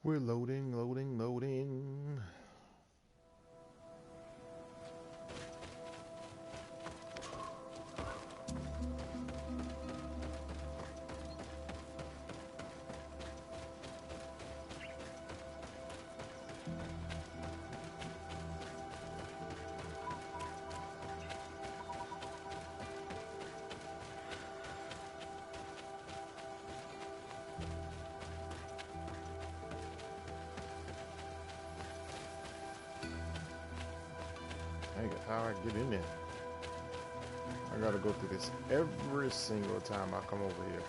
We're loading, loading, loading. Dang it, how I get in there? I gotta go through this every single time I come over here.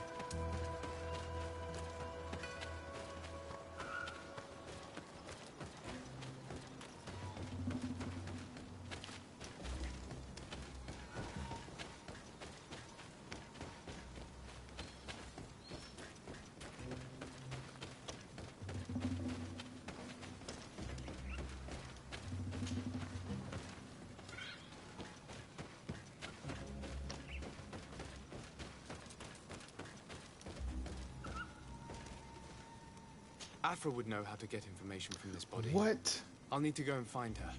Afra would know how to get information from this body. What? I'll need to go and find her.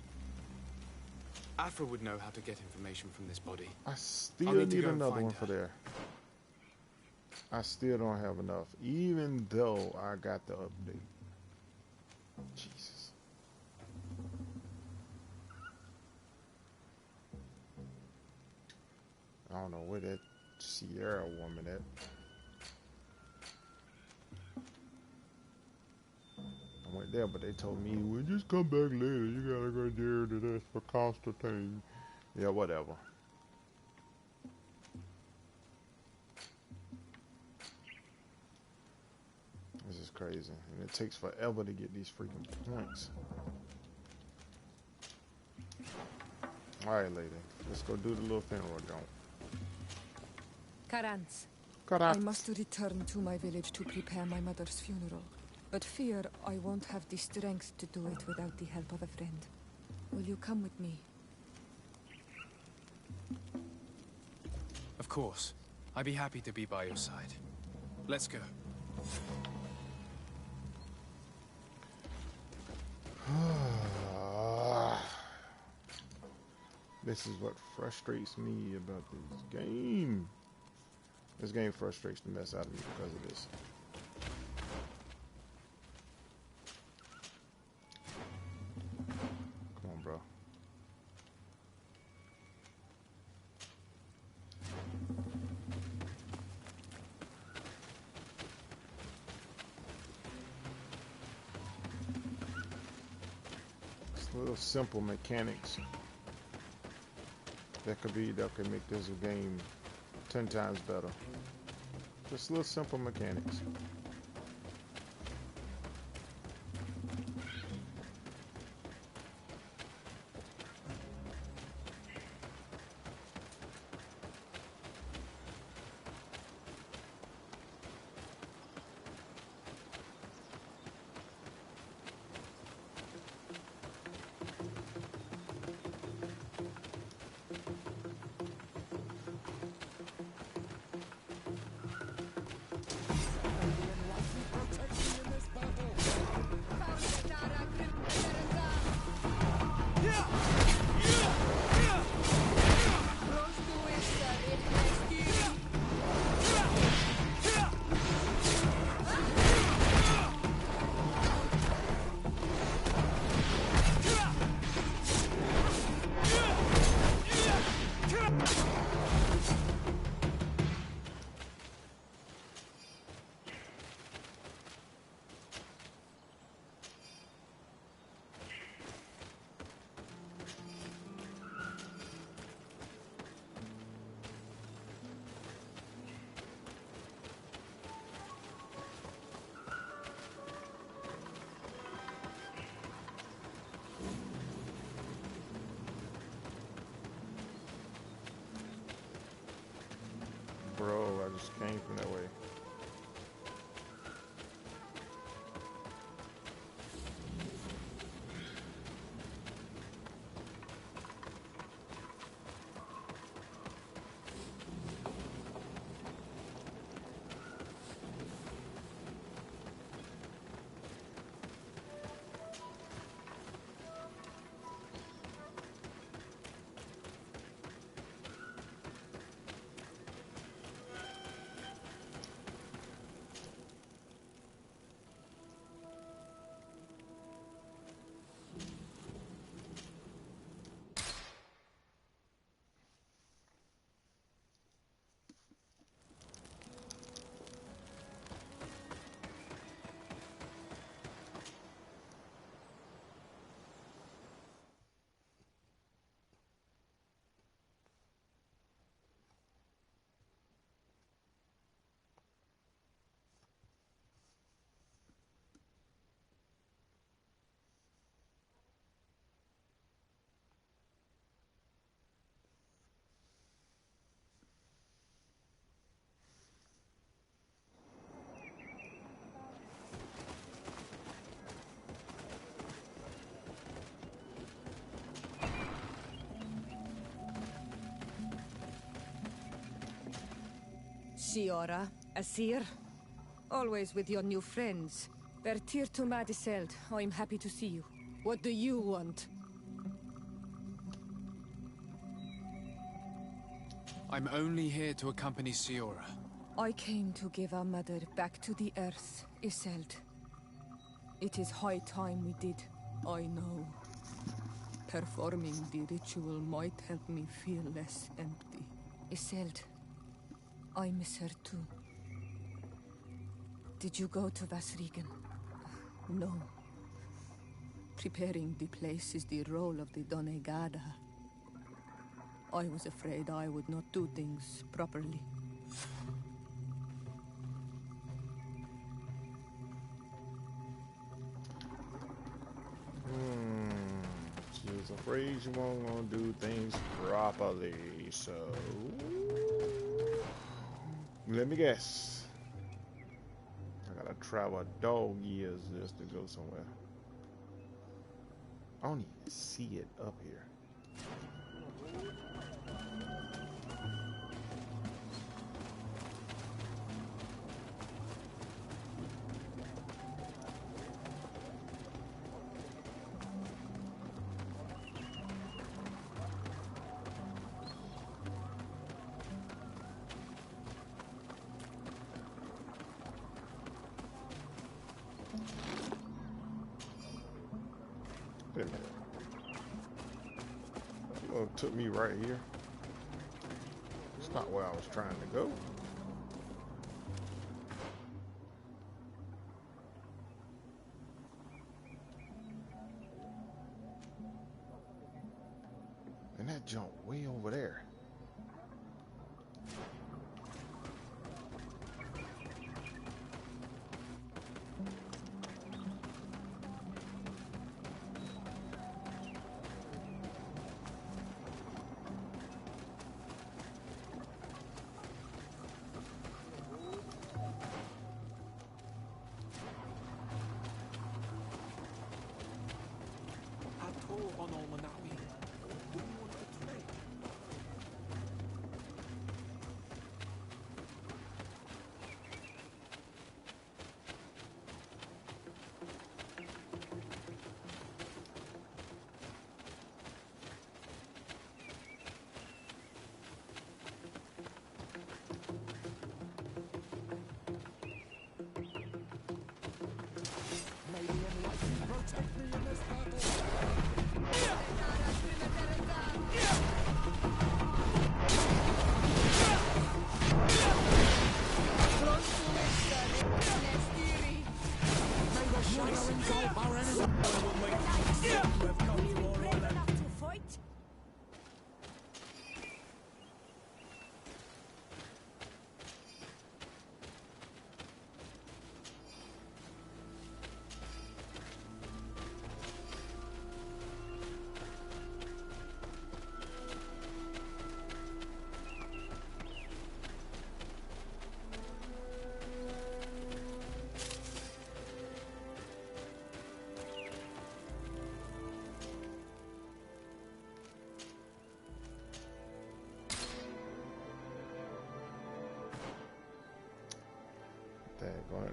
Afra would know how to get information from this body. I still need another one for there. I still don't have enough, even though I got the update. Jesus. I don't know where that Sierra woman at. I went there, but they told me, well, just come back later. You gotta go there to this for Constantine. Yeah, whatever. This is crazy. And it takes forever to get these freaking points. Alright, lady. Let's go do the little funeral jump. Karans. Karans. I must return to my village to prepare my mother's funeral. But fear I won't have the strength to do it without the help of a friend. Will you come with me? Of course. I'd be happy to be by your side. Let's go. This is what frustrates me about this game. This game frustrates the mess out of me because of this. Come on, bro. It's little simple mechanics that could make this game 10 times better. Just little simple mechanics. Bro, I just came from that way. Siora, Asir. Always with your new friends. Pt.12, I'm happy to see you. What do you want? I'm only here to accompany Siora. I came to give our mother back to the earth, Iselt. It is high time we did, I know. Performing the ritual might help me feel less empty. Iselt, I miss her too. Did you go to Vasrigan? No. Preparing the place is the role of the Donegada. I was afraid I would not do things properly. She's afraid she won't gonna do things properly, so let me guess. I gotta travel dog years just to go somewhere. I don't even see it up here. Wait a minute. It took me right here. It's not where I was trying to go. And that jump way over there.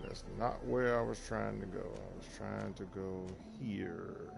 That's not where I was trying to go. I was trying to go here.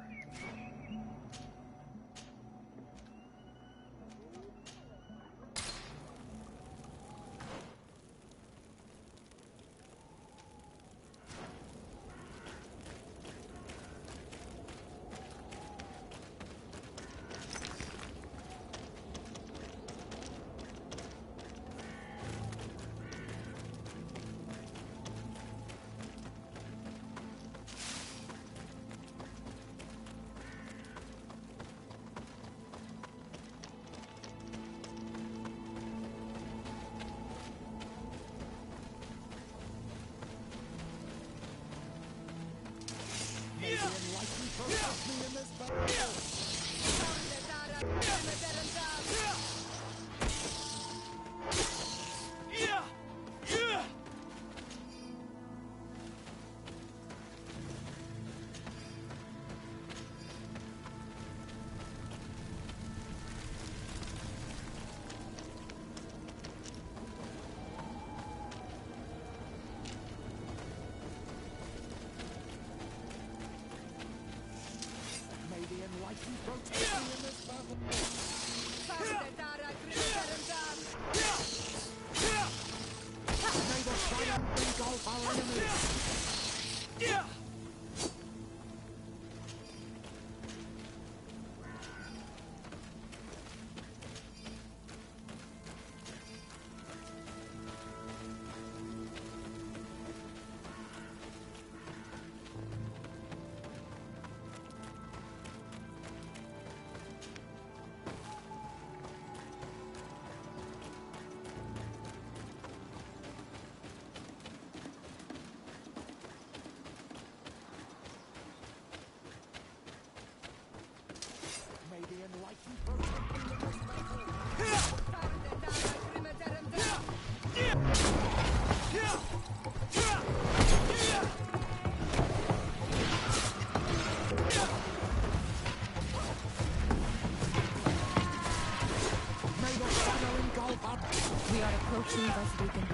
We are approaching Vasrigan.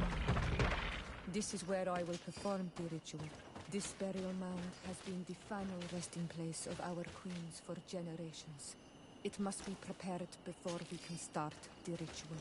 This is where I will perform the ritual. This burial mound has been the final resting place of our queens for generations. It must be prepared before we can start the ritual.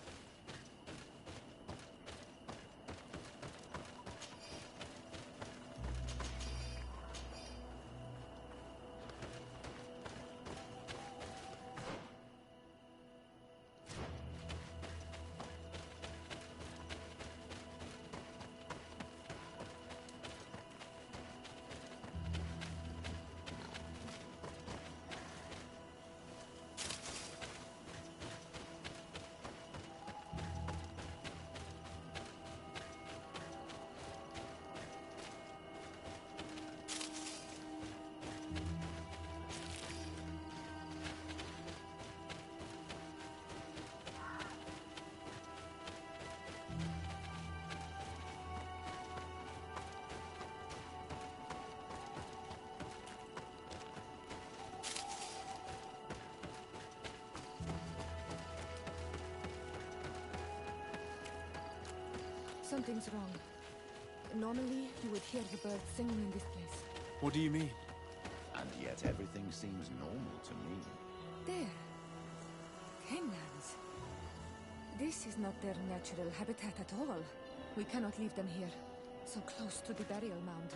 Something's wrong. Normally, you would hear the birds singing in this place. What do you mean? And yet everything seems normal to me. There. Hanglands. This is not their natural habitat at all. We cannot leave them here, so close to the burial mound.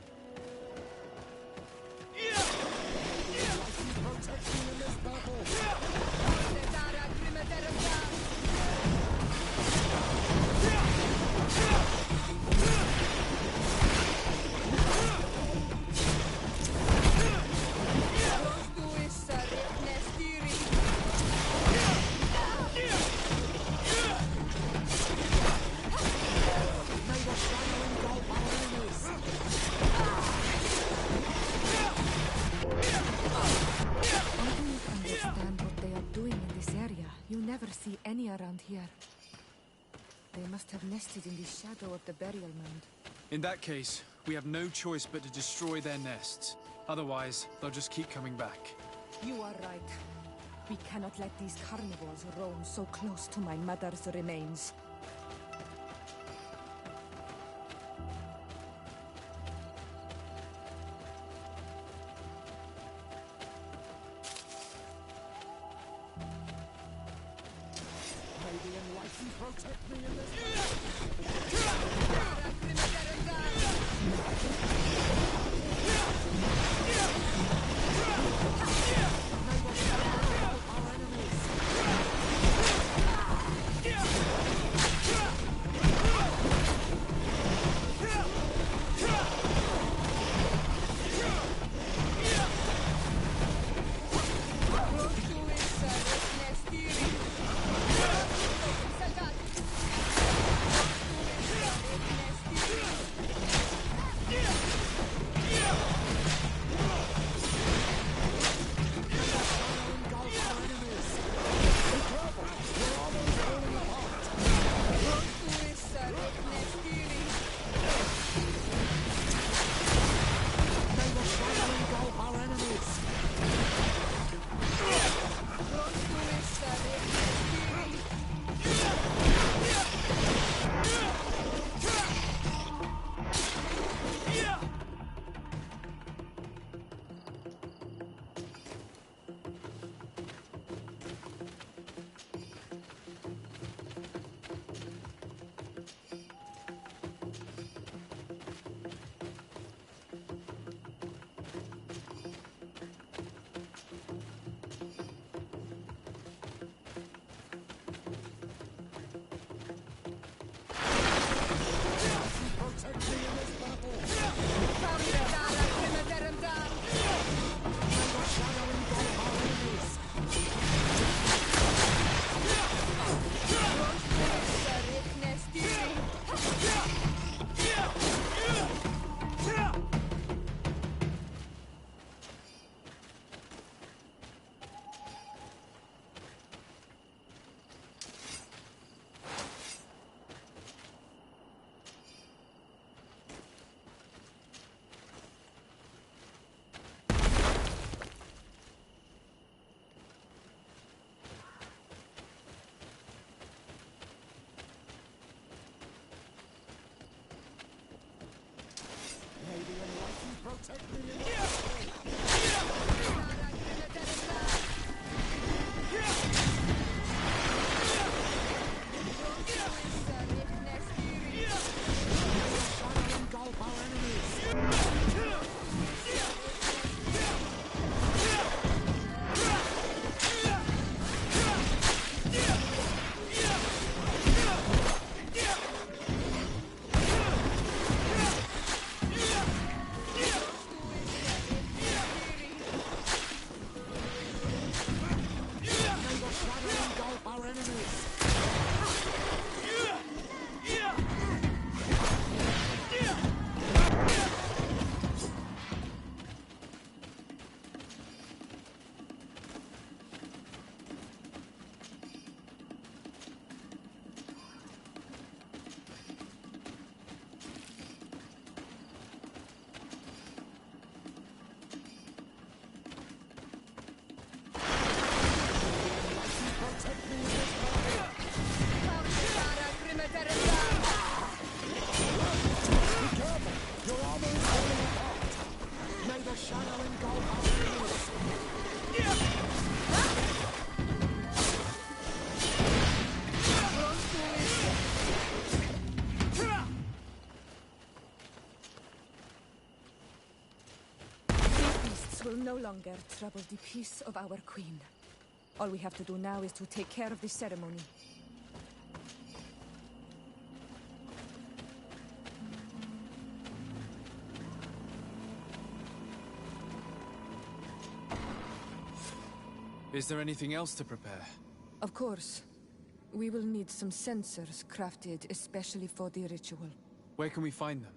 See any around here. They must have nested in the shadow of the burial mound. In that case, we have no choice but to destroy their nests. Otherwise, they'll just keep coming back. You are right. We cannot let these carnivores roam so close to my mother's remains. Protect me in this no longer trouble the peace of our queen. All we have to do now is to take care of the ceremony. Is there anything else to prepare? Of course. We will need some sensors crafted especially for the ritual. Where can we find them?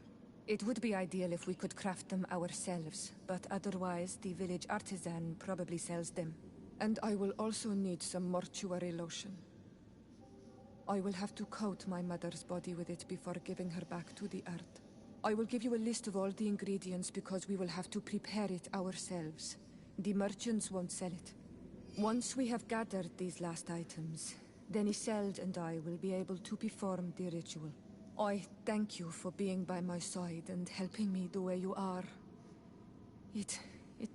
It would be ideal if we could craft them ourselves, but otherwise the village artisan probably sells them. And I will also need some mortuary lotion. I will have to coat my mother's body with it before giving her back to the earth. I will give you a list of all the ingredients because we will have to prepare it ourselves. The merchants won't sell it. Once we have gathered these last items, then Isolde and I will be able to perform the ritual. I thank you for being by my side and helping me the way you are. It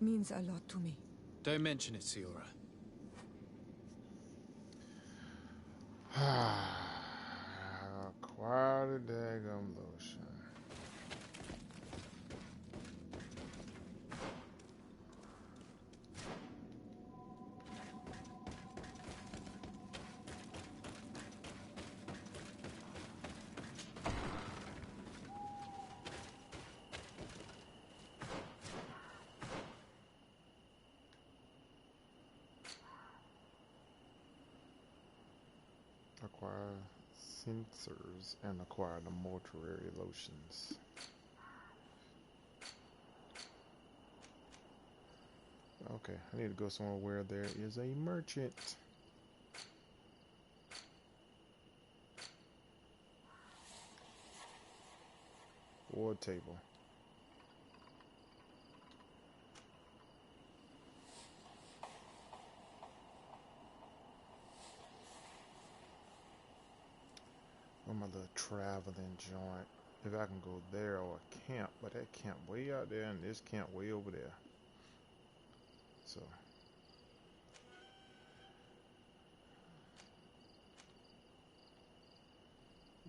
means a lot to me. Don't mention it, Siora. Acquire the daggum lotion. Acquire sensors and acquire the mortuary lotions. Okay, I need to go somewhere where there is a merchant. War table. Where my little traveling joint. If I can go there or a camp, but that camp way out there and this camp way over there. So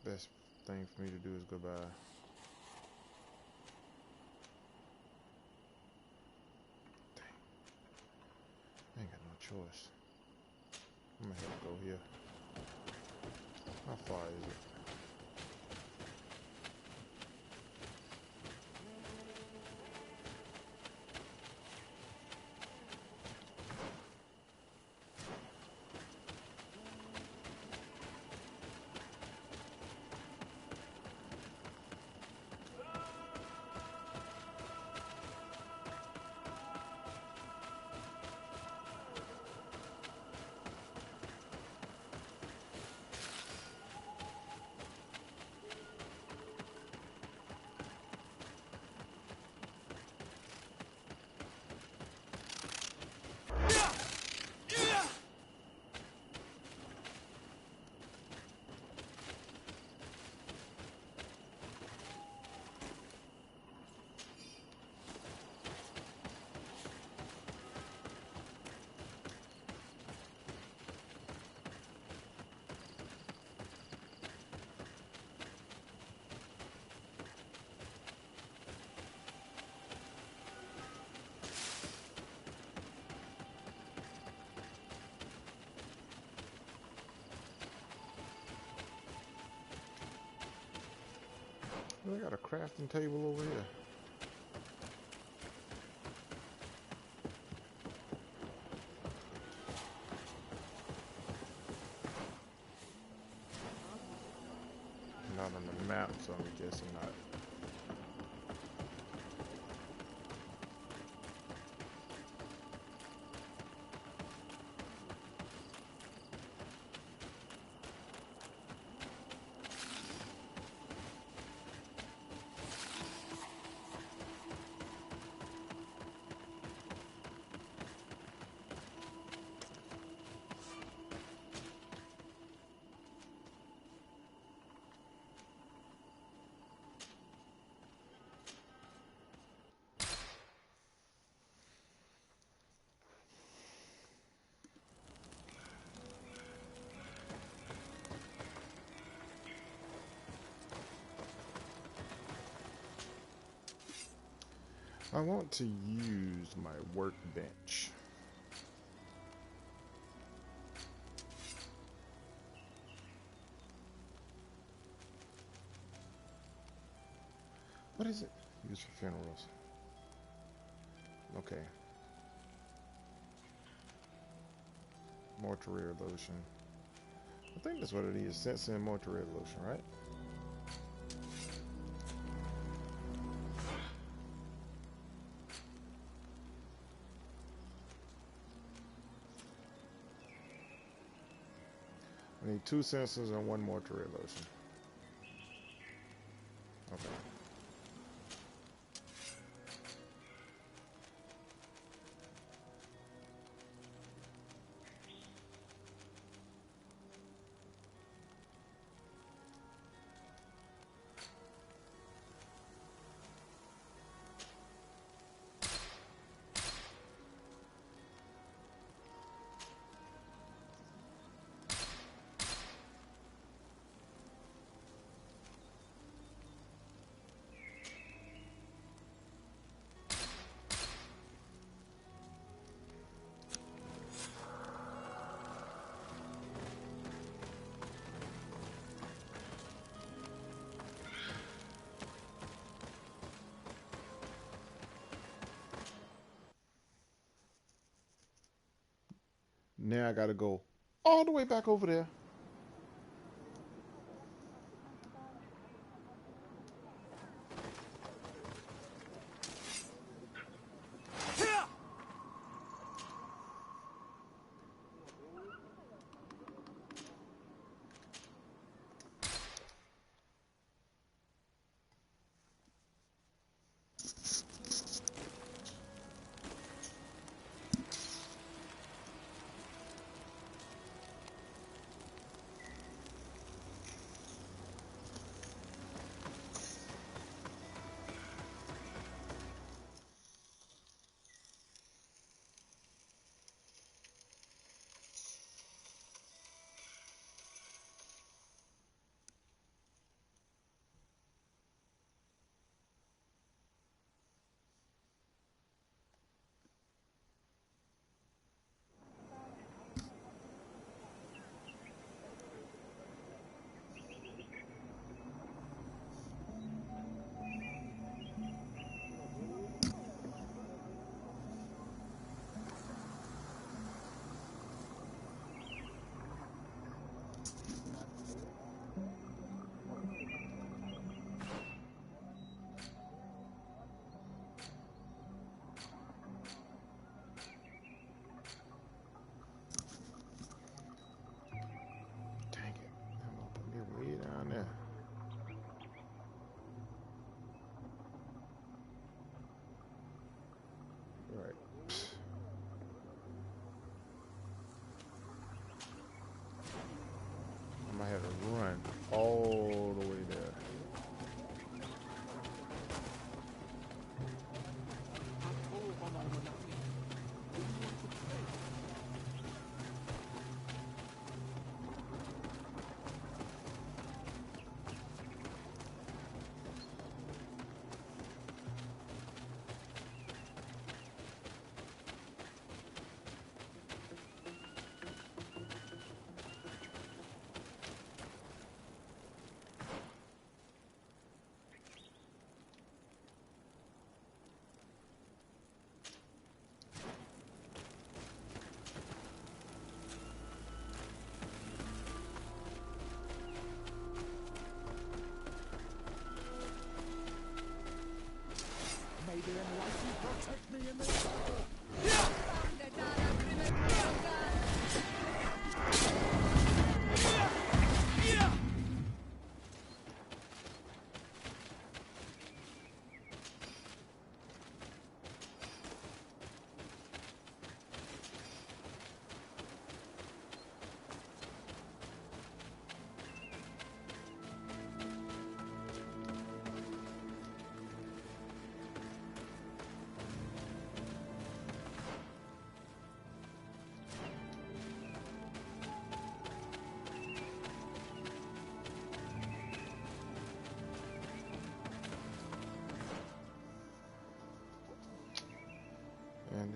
best thing for me to do is go by. Dang. I ain't got no choice. I'm gonna have to go here. How far is it? I got a crafting table over here. Not on the map, so I'm guessing not. I want to use my workbench. What is it? Used for funerals. Okay. Mortuary lotion. I think that's what it is. Sensing mortuary lotion, right? I need 2 sensors and 1 mortuary lotion. Okay. Now I gotta go all the way back over there.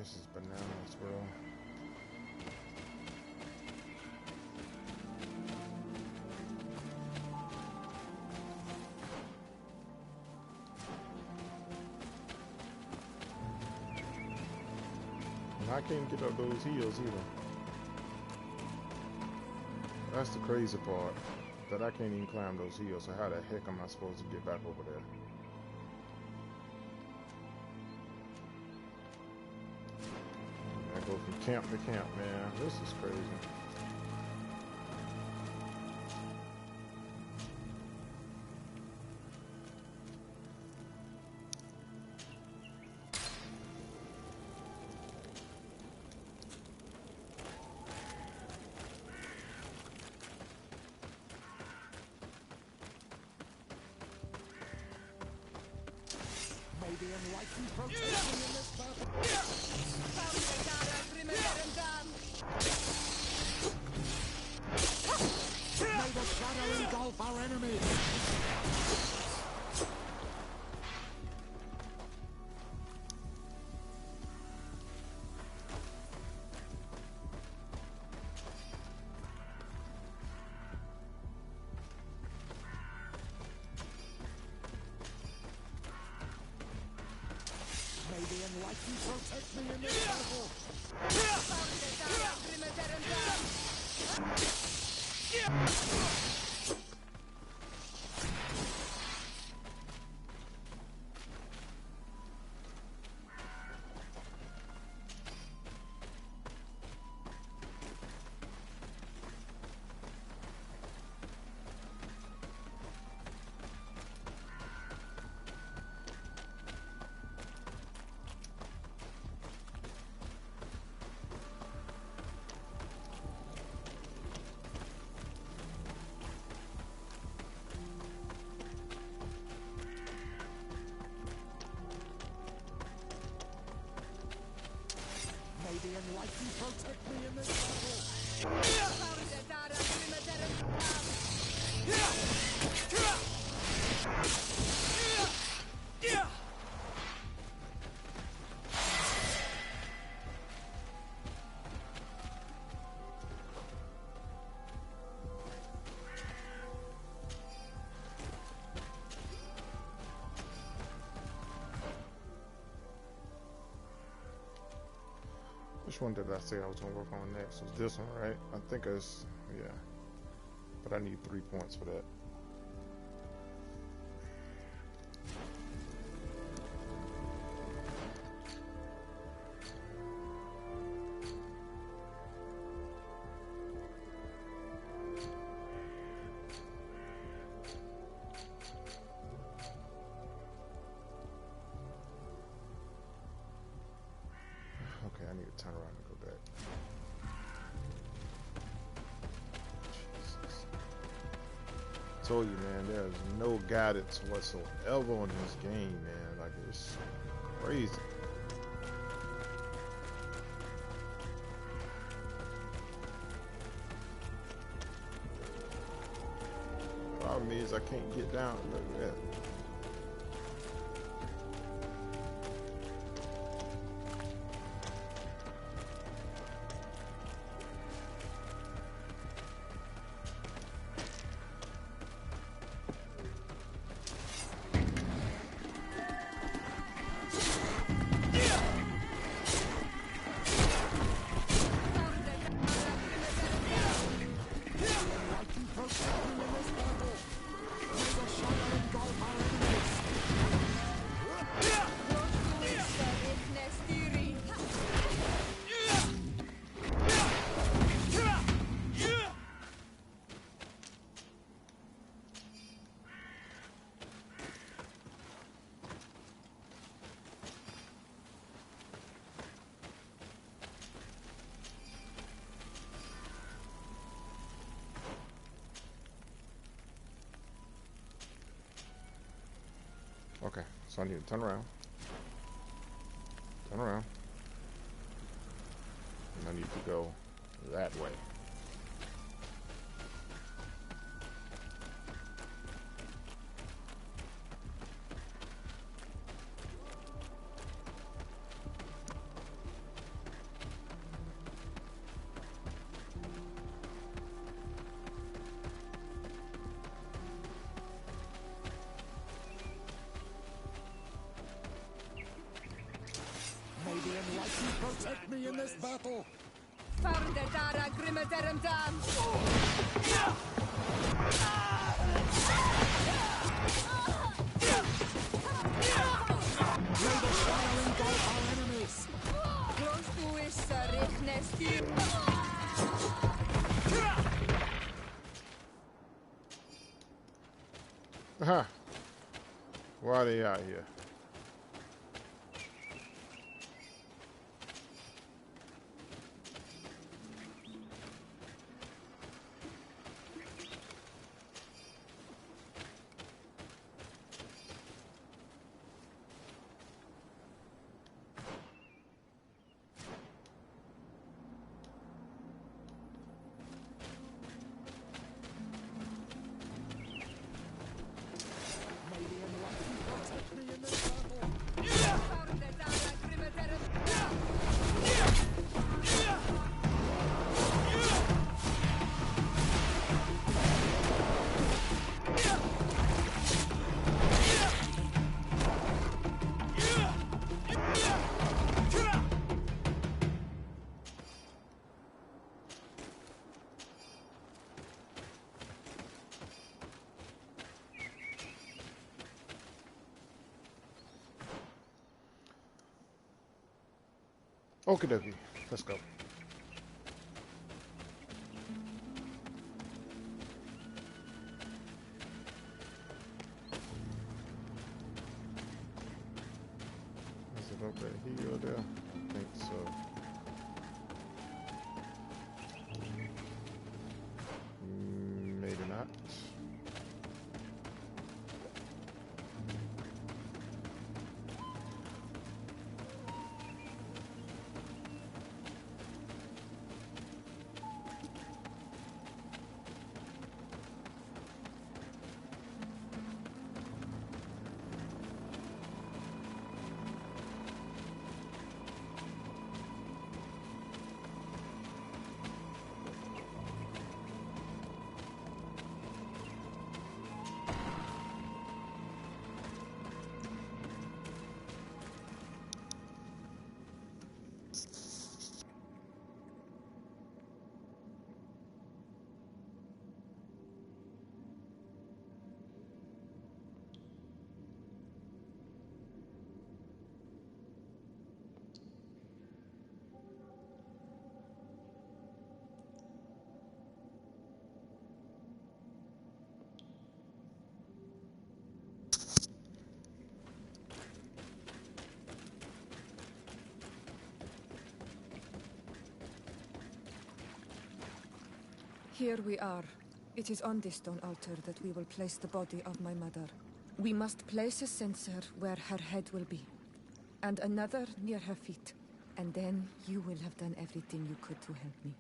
This is bananas, bro. And I can't get up those hills either. That's the crazy part. That I can't even climb those hills. So how the heck am I supposed to get back over there? I go from camp to camp, man. This is crazy. The enlightened protection in this battle. May the shadow engulf our enemies. May the enlightened protect me in this battle. May the enlightened protect me in this battle. Which one did I say I was gonna work on next? Was this one, right? I think it's, yeah. But I need 3 points for that. Okay, I need to turn around and go back. Jesus. Told you, man, there's no guidance whatsoever on this game, man. Like, it's crazy. Problem is, I can't get down. Look at that. Okay, so I need to turn around. Turn around. And I need to go that way. protect me in this battle! Fardedara Grimadaram Dam! May the fire engulf our enemies! Close to Issa Richnesti! Aha! Why are they out here? May the enlightened protect me in this battle! Fardedara Grimadaram Dam! Okie dokie. Let's go. Is it up right here or there? I think so. Maybe not. Here we are. It is on this stone altar that we will place the body of my mother. We must place a censer where her head will be, and another near her feet. And then you will have done everything you could to help me.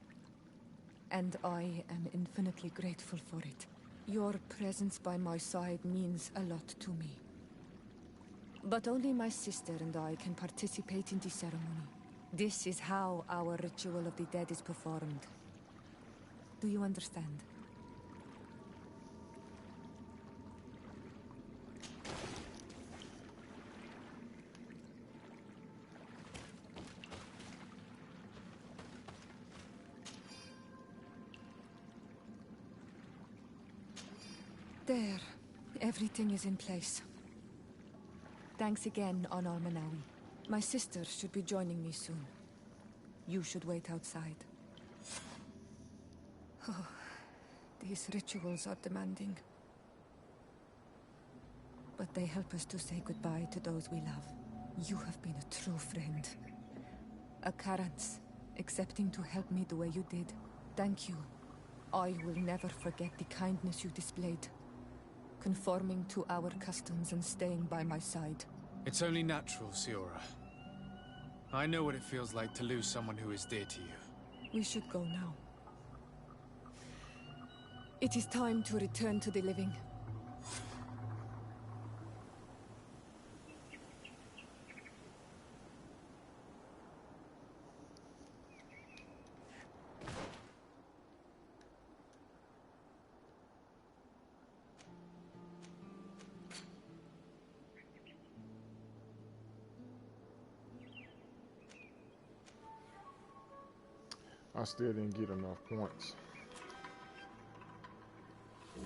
And I am infinitely grateful for it. Your presence by my side means a lot to me. But only my sister and I can participate in the ceremony. This is how our ritual of the dead is performed. Do you understand? There. Everything is in place. Thanks again, Honor Manawi. My sister should be joining me soon. You should wait outside. Oh, these rituals are demanding. But they help us to say goodbye to those we love. You have been a true friend. A Karans, accepting to help me the way you did. Thank you. I will never forget the kindness you displayed. Conforming to our customs and staying by my side. It's only natural, Siora. I know what it feels like to lose someone who is dear to you. We should go now. It is time to return to the living. I still didn't get enough points.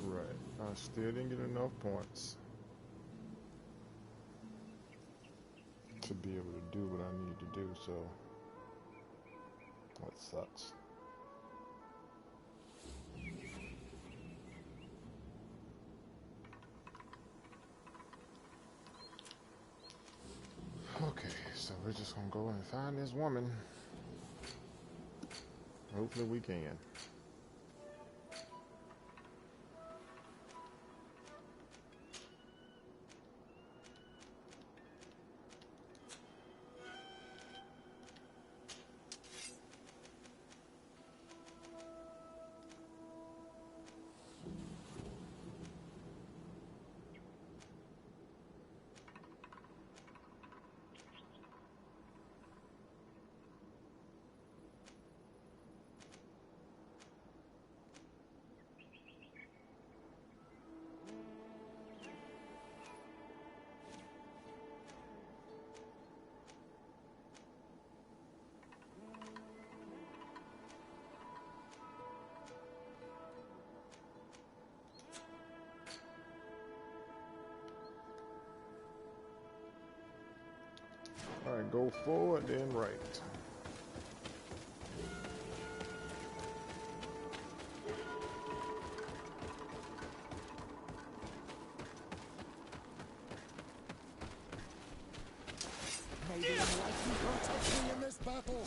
Right. I still didn't get enough points to be able to do what I need to do, so that sucks. Okay, so we're just gonna go and find this woman. Hopefully we can. All right, go forward, then right. May the enlightened protect me in this battle.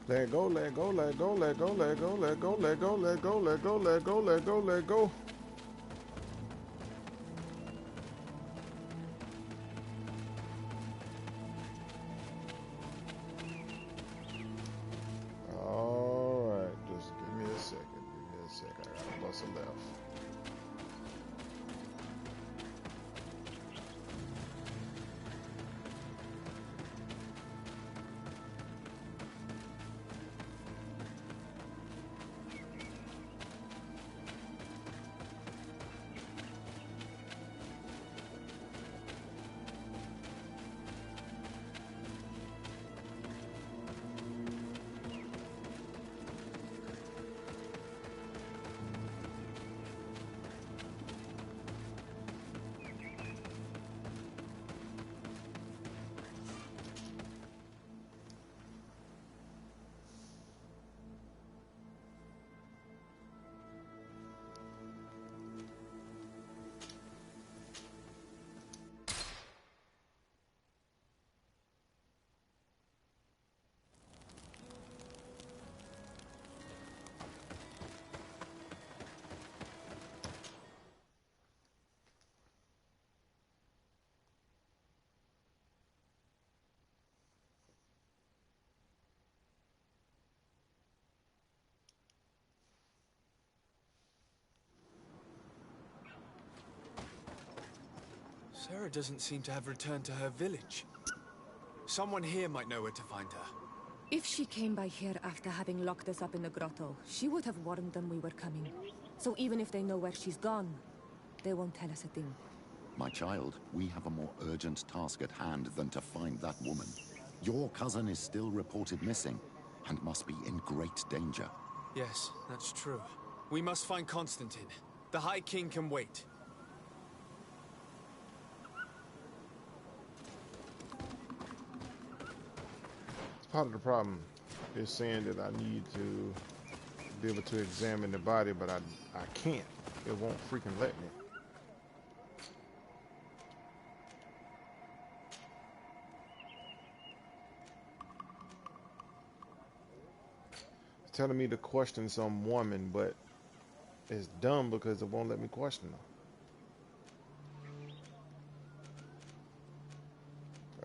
Let go, let go, let go, let go, let go, let go, let go, let go, let go, let go, let go, let go. All right, just give me a second. Give me a second. I gotta bust a left. Sarah doesn't seem to have returned to her village. Someone here might know where to find her. If she came by here after having locked us up in the grotto, she would have warned them we were coming. So even if they know where she's gone, they won't tell us a thing. My child, we have a more urgent task at hand than to find that woman. Your cousin is still reported missing, and must be in great danger. Yes, that's true. We must find Constantine. The High King can wait. Part of the problem is saying that I need to be able to examine the body, but I can't. It won't freaking let me. telling me to question some woman, but it's dumb because it won't let me question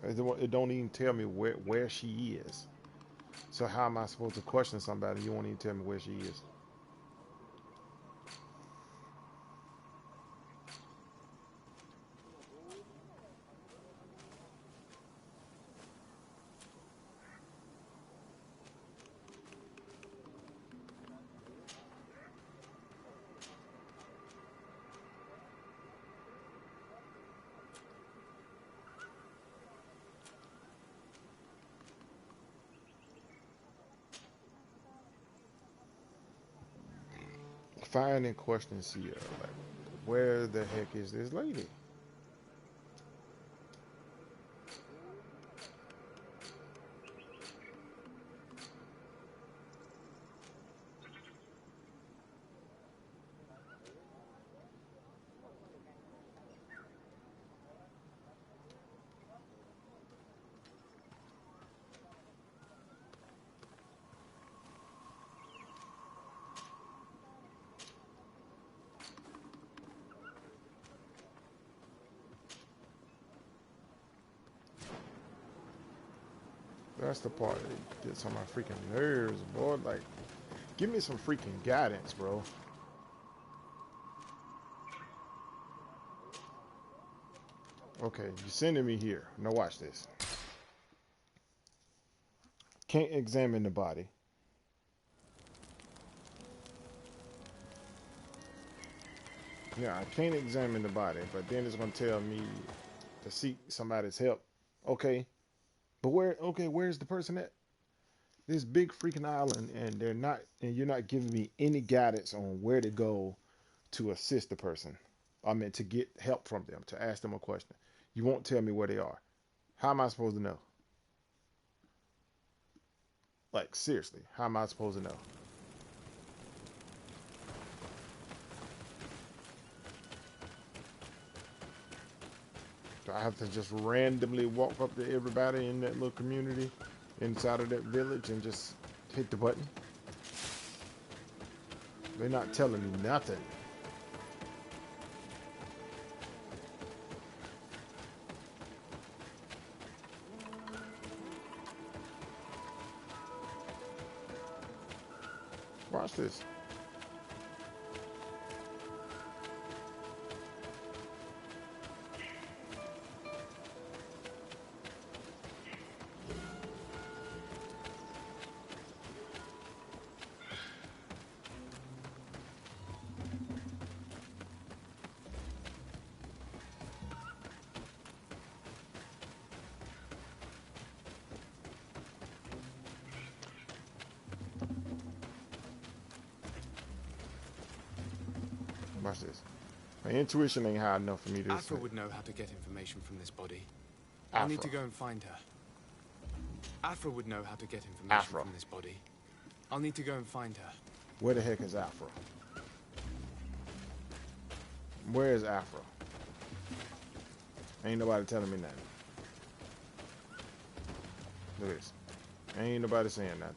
her. It don't even tell me where she is. So how am I supposed to question somebody? You won't even tell me where she is. Find and question Sierra. Like, where the heck is this lady? That's the part that gets on my freaking nerves, boy. Like, give me some freaking guidance, bro. Okay, you're sending me here. Now watch this. Can't examine the body. Yeah, I can't examine the body, but then it's gonna tell me to seek somebody's help. Okay, but where's the person at? This big freaking island, and you're not giving me any guidance on where to go to assist the person. I mean, to get help from them, to ask them a question. You won't tell me where they are. How am I supposed to know? Like, seriously, how am I supposed to know? Do I have to just randomly walk up to everybody in that little community inside of that village and just hit the button? They're not telling me nothing. Watch this. Watch this. My intuition ain't high enough for me to Afra say. would know how to get information from this body. I'll need to go and find her. Afra would know how to get information from this body. I'll need to go and find her. Where the heck is Afra? Where is Afra? Ain't nobody telling me nothing. Look at this. Ain't nobody saying nothing.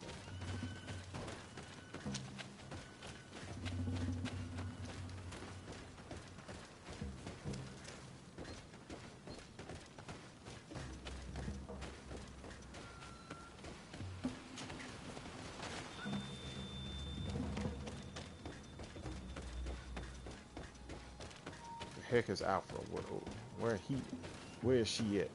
The heck is Afra? Where is she at?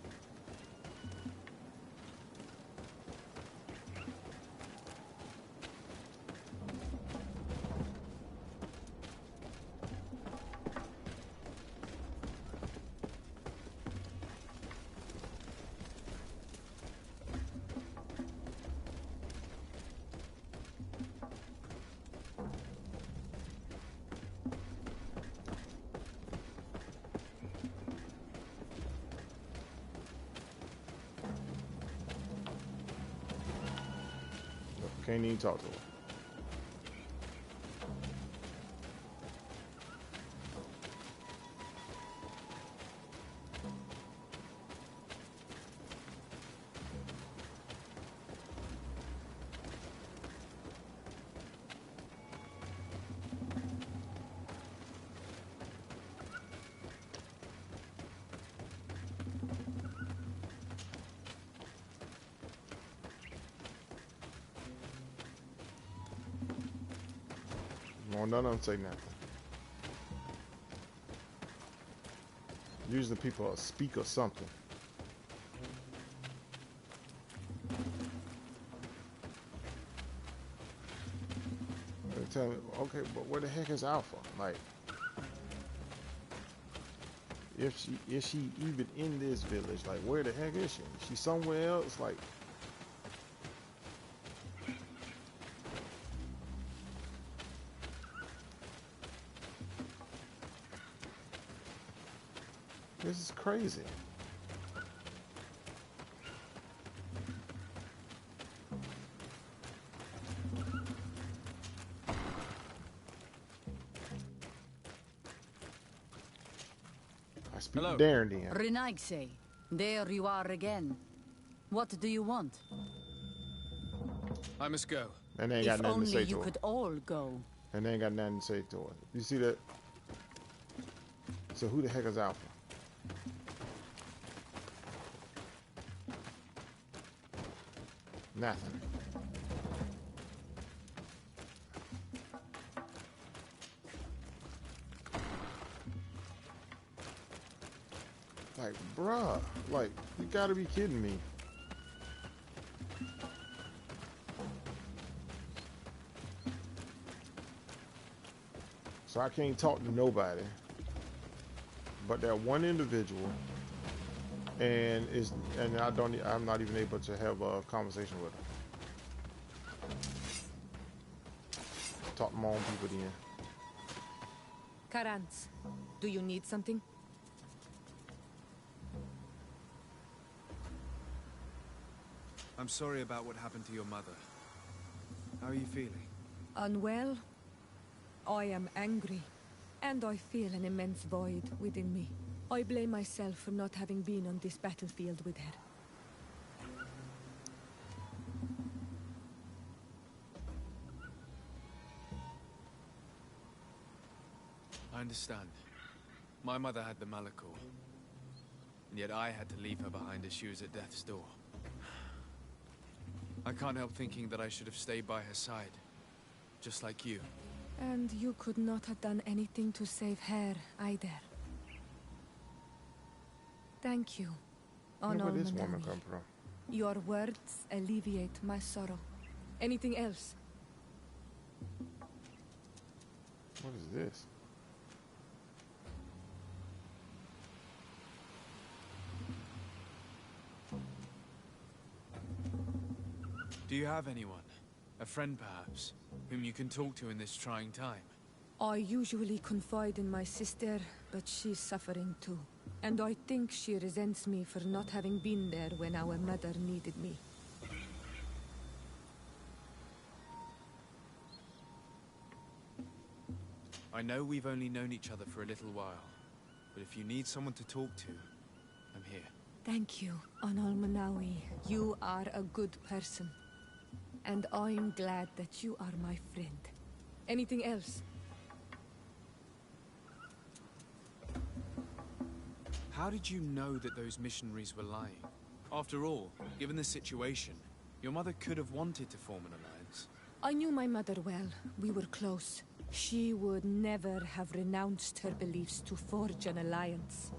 Can't even talk to her. No, none of them say nothing. Usually people speak or something. They tell me, okay, but where the heck is Alpha? Like, if she even in this village, like where the heck is she? She's somewhere else, like. This is crazy. I speak to Darren then. Renaigse, there you are again. What do you want? I must go. And they ain't got If nothing to say only you to her. could all go. And they ain't got nothing to say to her. You see that? So who the heck is Alpha? Nothing. Like, bruh, like, you gotta be kidding me. So I can't talk to nobody but that one individual, and I'm not even able to have a conversation with her. Talk to my own people then. Karans, do you need something? I'm sorry about what happened to your mother. How are you feeling? Unwell? I am angry, and I feel an immense void within me. I blame myself for not having been on this battlefield with her. I understand. My mother had the Malachor, and yet I had to leave her behind as she was at death's door. I can't help thinking that I should have stayed by her side, just like you. And you could not have done anything to save her, either. Thank you, Where this woman Onolmanawi. come from? Your words alleviate my sorrow. Anything else? What is this? Do you have anyone? A friend, perhaps, whom you can talk to in this trying time? I usually confide in my sister, but she's suffering too. And I think she resents me for not having been there when our mother needed me. I know we've only known each other for a little while, but if you need someone to talk to, I'm here. Thank you, Onolmanawi. You are a good person. And I'm glad that you are my friend. Anything else? How did you know that those missionaries were lying? After all, given the situation, your mother could have wanted to form an alliance. I knew my mother well. We were close. She would never have renounced her beliefs to forge an alliance.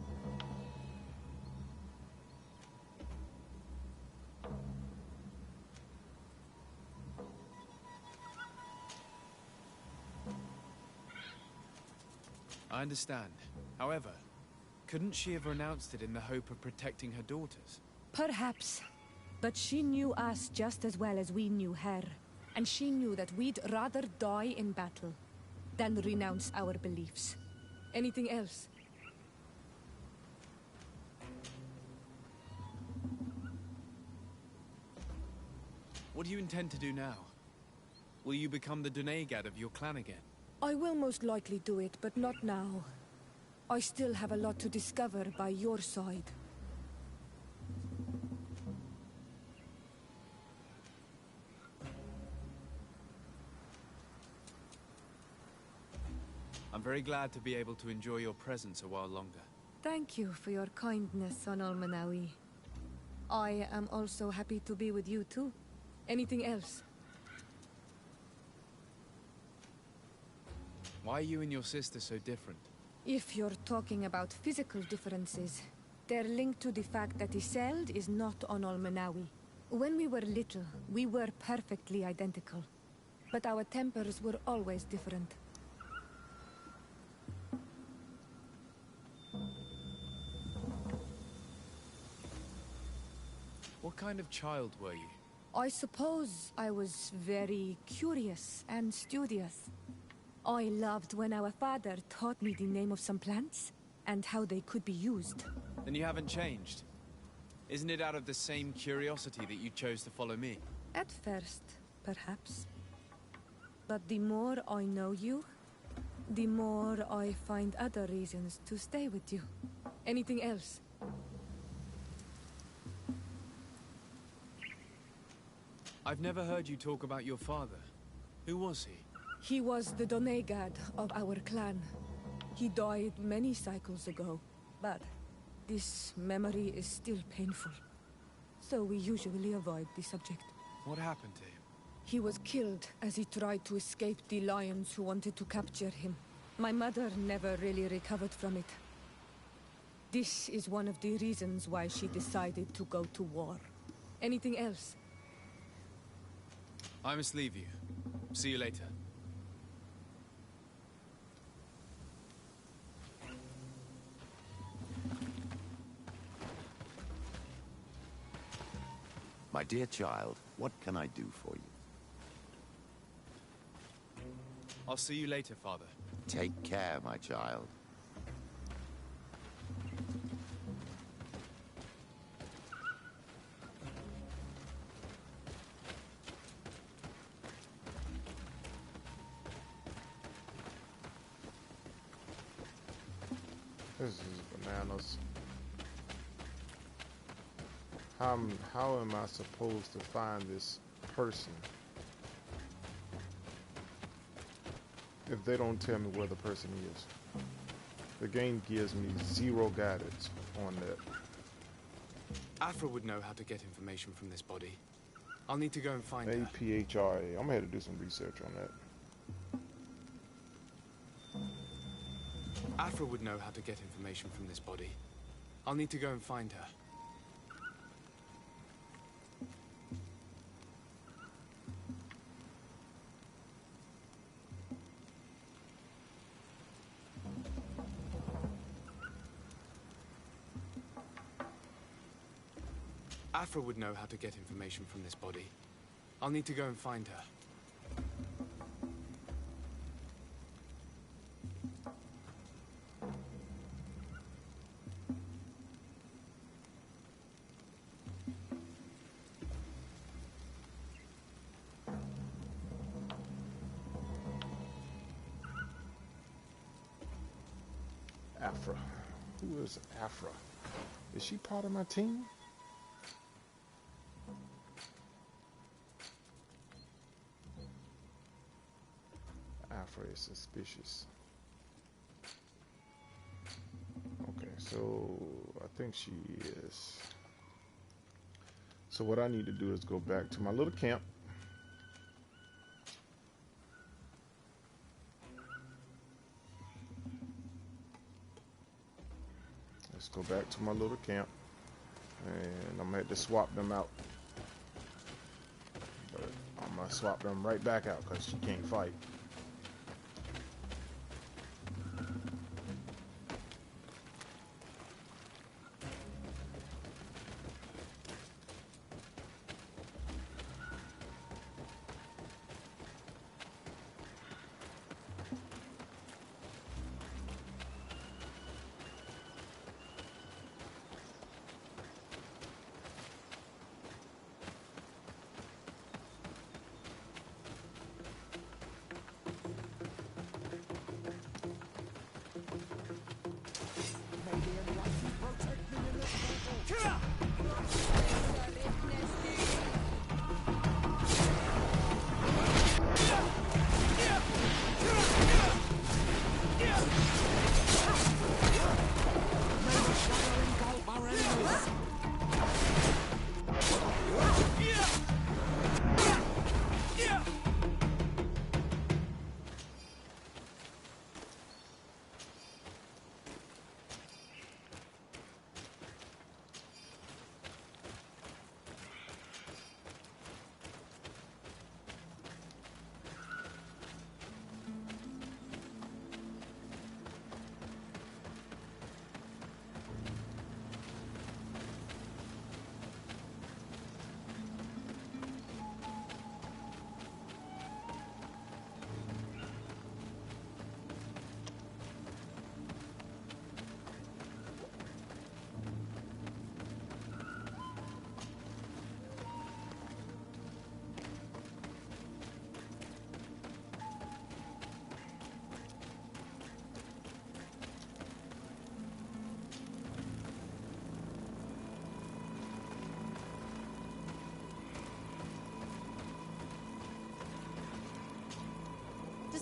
I understand. However, couldn't she have renounced it in the hope of protecting her daughters? Perhaps. But she knew us just as well as we knew her. And she knew that we'd rather die in battle than renounce our beliefs. Anything else? What do you intend to do now? Will you become the Dunegad of your clan again? I will most likely do it, but not now. I still have a lot to discover by your side. I'm very glad to be able to enjoy your presence a while longer. Thank you for your kindness, Onolmanawi. I am also happy to be with you too. Anything else? Why are you and your sister so different? If you're talking about physical differences, they're linked to the fact that Isolde is not on Olmenawi. When we were little, we were perfectly identical. But our tempers were always different. What kind of child were you? I suppose I was very curious and studious. I loved when our father taught me the name of some plants and how they could be used. Then you haven't changed. Isn't it out of the same curiosity that you chose to follow me? At first, perhaps. But the more I know you, the more I find other reasons to stay with you. Anything else? I've never heard you talk about your father. Who was he? He was the Donegad of our clan. He died many cycles ago, but this memory is still painful. So we usually avoid the subject. What happened to him? He was killed as he tried to escape the lions who wanted to capture him. My mother never really recovered from it. This is one of the reasons why she decided to go to war. Anything else? I must leave you. See you later. My dear child, what can I do for you? I'll see you later, Father. Take care, my child. This is bananas. How am I supposed to find this person if they don't tell me where the person is? The game gives me zero guidance on that. Afra would know how to get information from this body. I'll need to go and find her. APHRA. I'm gonna have to do some research on that. Afra would know how to get information from this body. I'll need to go and find her. Afra would know how to get information from this body. I'll need to go and find her. Afra. Who is Afra? Is she part of my team? Afra is suspicious. Okay, so I think she is. So what I need to do is go back to my little camp. Let's go back to my little camp. And I'm gonna have to swap them out. But I'm gonna swap them right back out because she can't fight.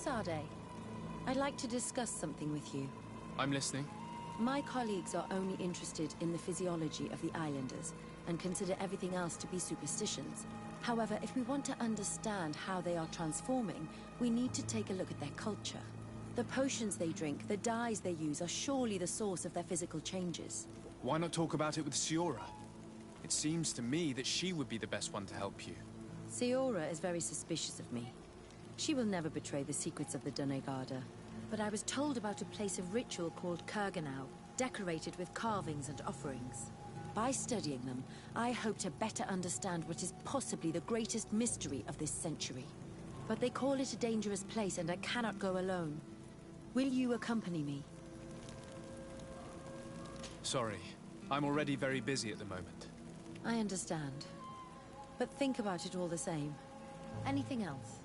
Sade. I'd like to discuss something with you. I'm listening. My colleagues are only interested in the physiology of the islanders and consider everything else to be superstitions. However, if we want to understand how they are transforming, we need to take a look at their culture. The potions they drink, the dyes they use, are surely the source of their physical changes. Why not talk about it with Siora? It seems to me that she would be the best one to help you. Siora is very suspicious of me. She will never betray the secrets of the Doneigada. But I was told about a place of ritual called Kurganau, decorated with carvings and offerings. By studying them, I hope to better understand what is possibly the greatest mystery of this century. But they call it a dangerous place, and I cannot go alone. Will you accompany me? Sorry, I'm already very busy at the moment. I understand. But think about it all the same. Anything else?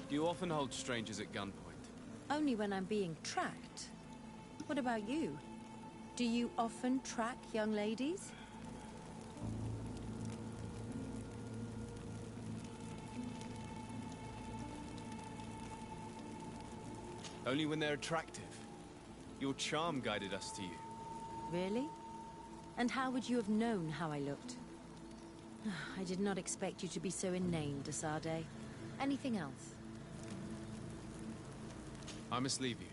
Do you often hold strangers at gunpoint? Only when I'm being tracked. What about you? Do you often track young ladies? Only when they're attractive. Your charm guided us to you. Really? And how would you have known how I looked? I did not expect you to be so inane, Desade. Anything else? I must leave you.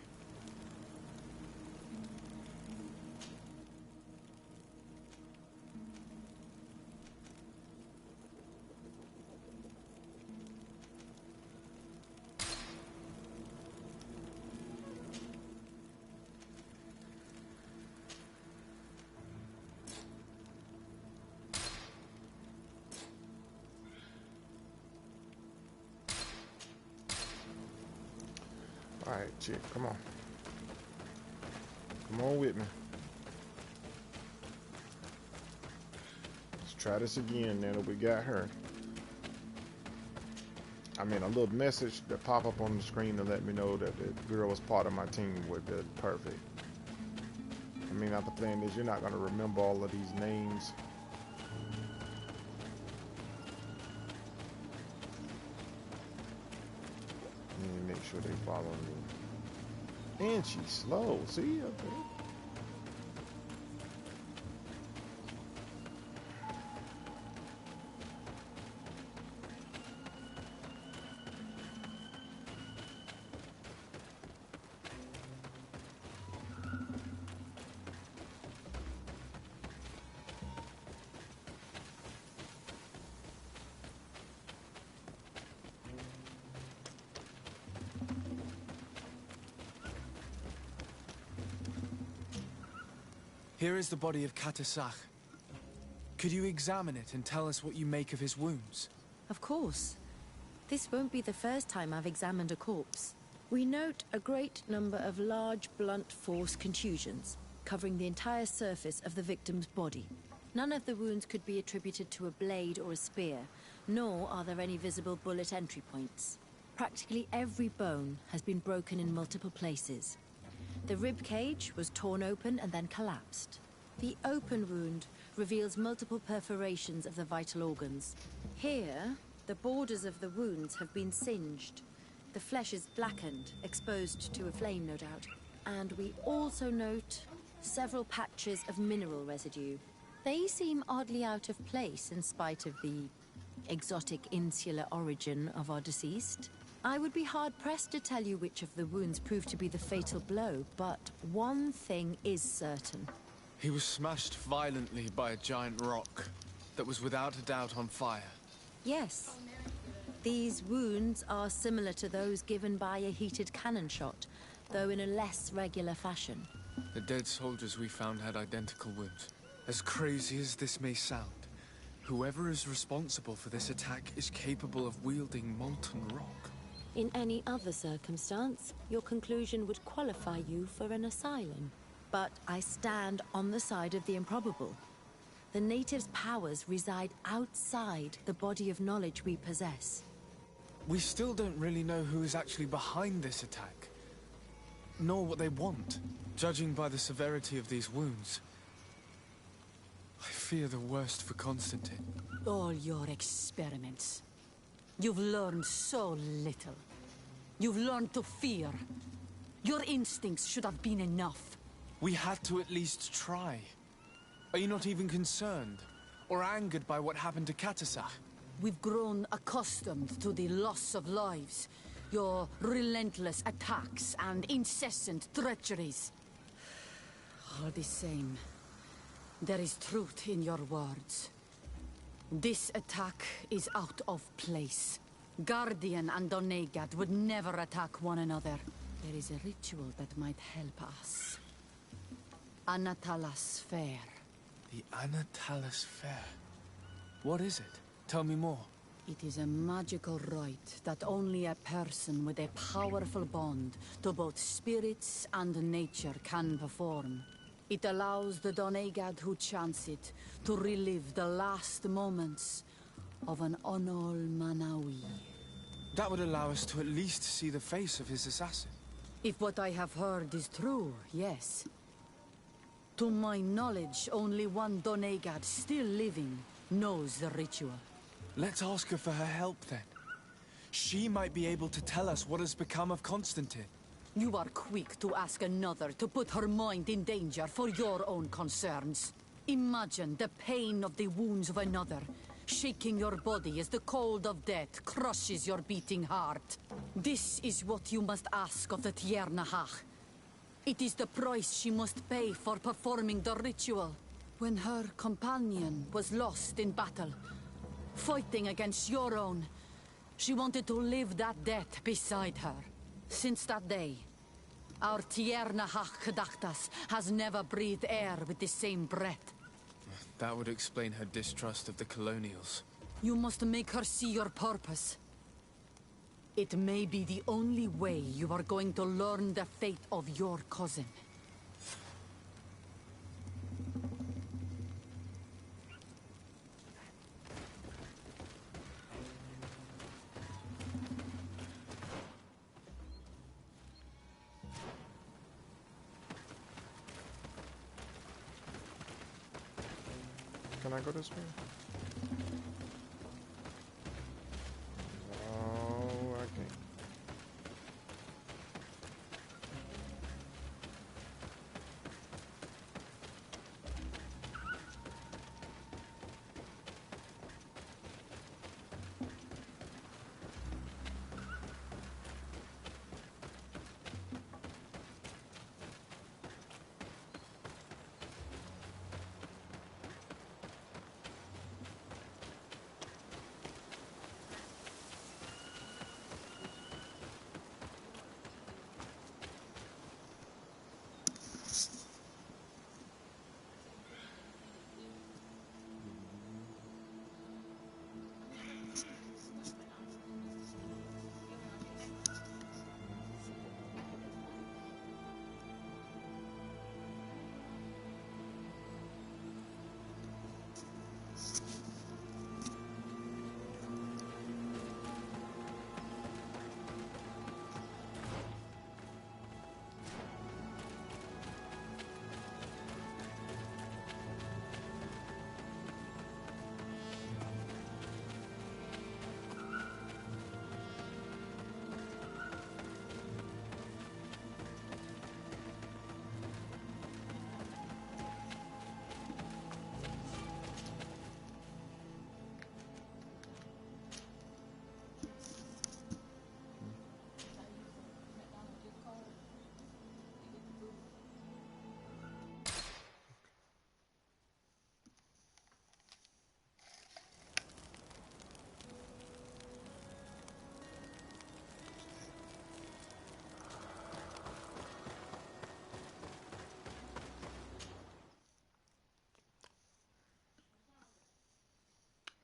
All right, chick, come on. Come on with me. Let's try this again now that we got her. I mean, a little message that pop up on the screen to let me know that the girl was part of my team would be perfect. I mean, after playing this, you're not going to remember all of these names. Make sure they follow me. And she's slow. See? Okay. Here is the body of Katasach. Could you examine it and tell us what you make of his wounds? Of course. This won't be the first time I've examined a corpse. We note a great number of large, blunt force contusions, covering the entire surface of the victim's body. None of the wounds could be attributed to a blade or a spear, nor are there any visible bullet entry points. Practically every bone has been broken in multiple places. The rib cage was torn open and then collapsed. The open wound reveals multiple perforations of the vital organs. Here, the borders of the wounds have been singed. The flesh is blackened, exposed to a flame, no doubt. And we also note several patches of mineral residue. They seem oddly out of place in spite of the exotic insular origin of our deceased. I would be hard-pressed to tell you which of the wounds proved to be the fatal blow, but one thing is certain. He was smashed violently by a giant rock that was without a doubt on fire. Yes. These wounds are similar to those given by a heated cannon shot, though in a less regular fashion. The dead soldiers we found had identical wounds. As crazy as this may sound, whoever is responsible for this attack is capable of wielding molten rock. In any other circumstance, your conclusion would qualify you for an asylum. But I stand on the side of the improbable. The natives' powers reside outside the body of knowledge we possess. We still don't really know who is actually behind this attack, nor what they want. Judging by the severity of these wounds, I fear the worst for Constantine. All your experiments. You've learned so little. You've learned to fear. Your instincts should have been enough. We had to at least try. Are you not even concerned? Or angered by what happened to Katasach? We've grown accustomed to the loss of lives. Your relentless attacks and incessant treacheries. All the same, there is truth in your words. This attack is out of place. Guardian and Donegad would never attack one another. There is a ritual that might help us. Anatalas Fair. The Anatalas Fair. What is it? Tell me more. It is a magical rite that only a person with a powerful bond to both spirits and nature can perform. It allows the Donegad who chants it to relive the last moments of an Onol Manawi. That would allow us to at least see the face of his assassin. If what I have heard is true, yes. To my knowledge, only one Donegad still living knows the ritual. Let's ask her for her help then. She might be able to tell us what has become of Constantine. You are quick to ask another to put her mind in danger for your own concerns. Imagine the pain of the wounds of another, shaking your body as the cold of death crushes your beating heart. This is what you must ask of the Tiernahach. It is the price she must pay for performing the ritual. When her companion was lost in battle, fighting against your own, she wanted to live that death beside her. Since that day, our Tiernahach Kadachtas has never breathed air with the same breath. That would explain her distrust of the colonials. You must make her see your purpose. It may be the only way you are going to learn the fate of your cousin. Can I go this way? Oh, I can't.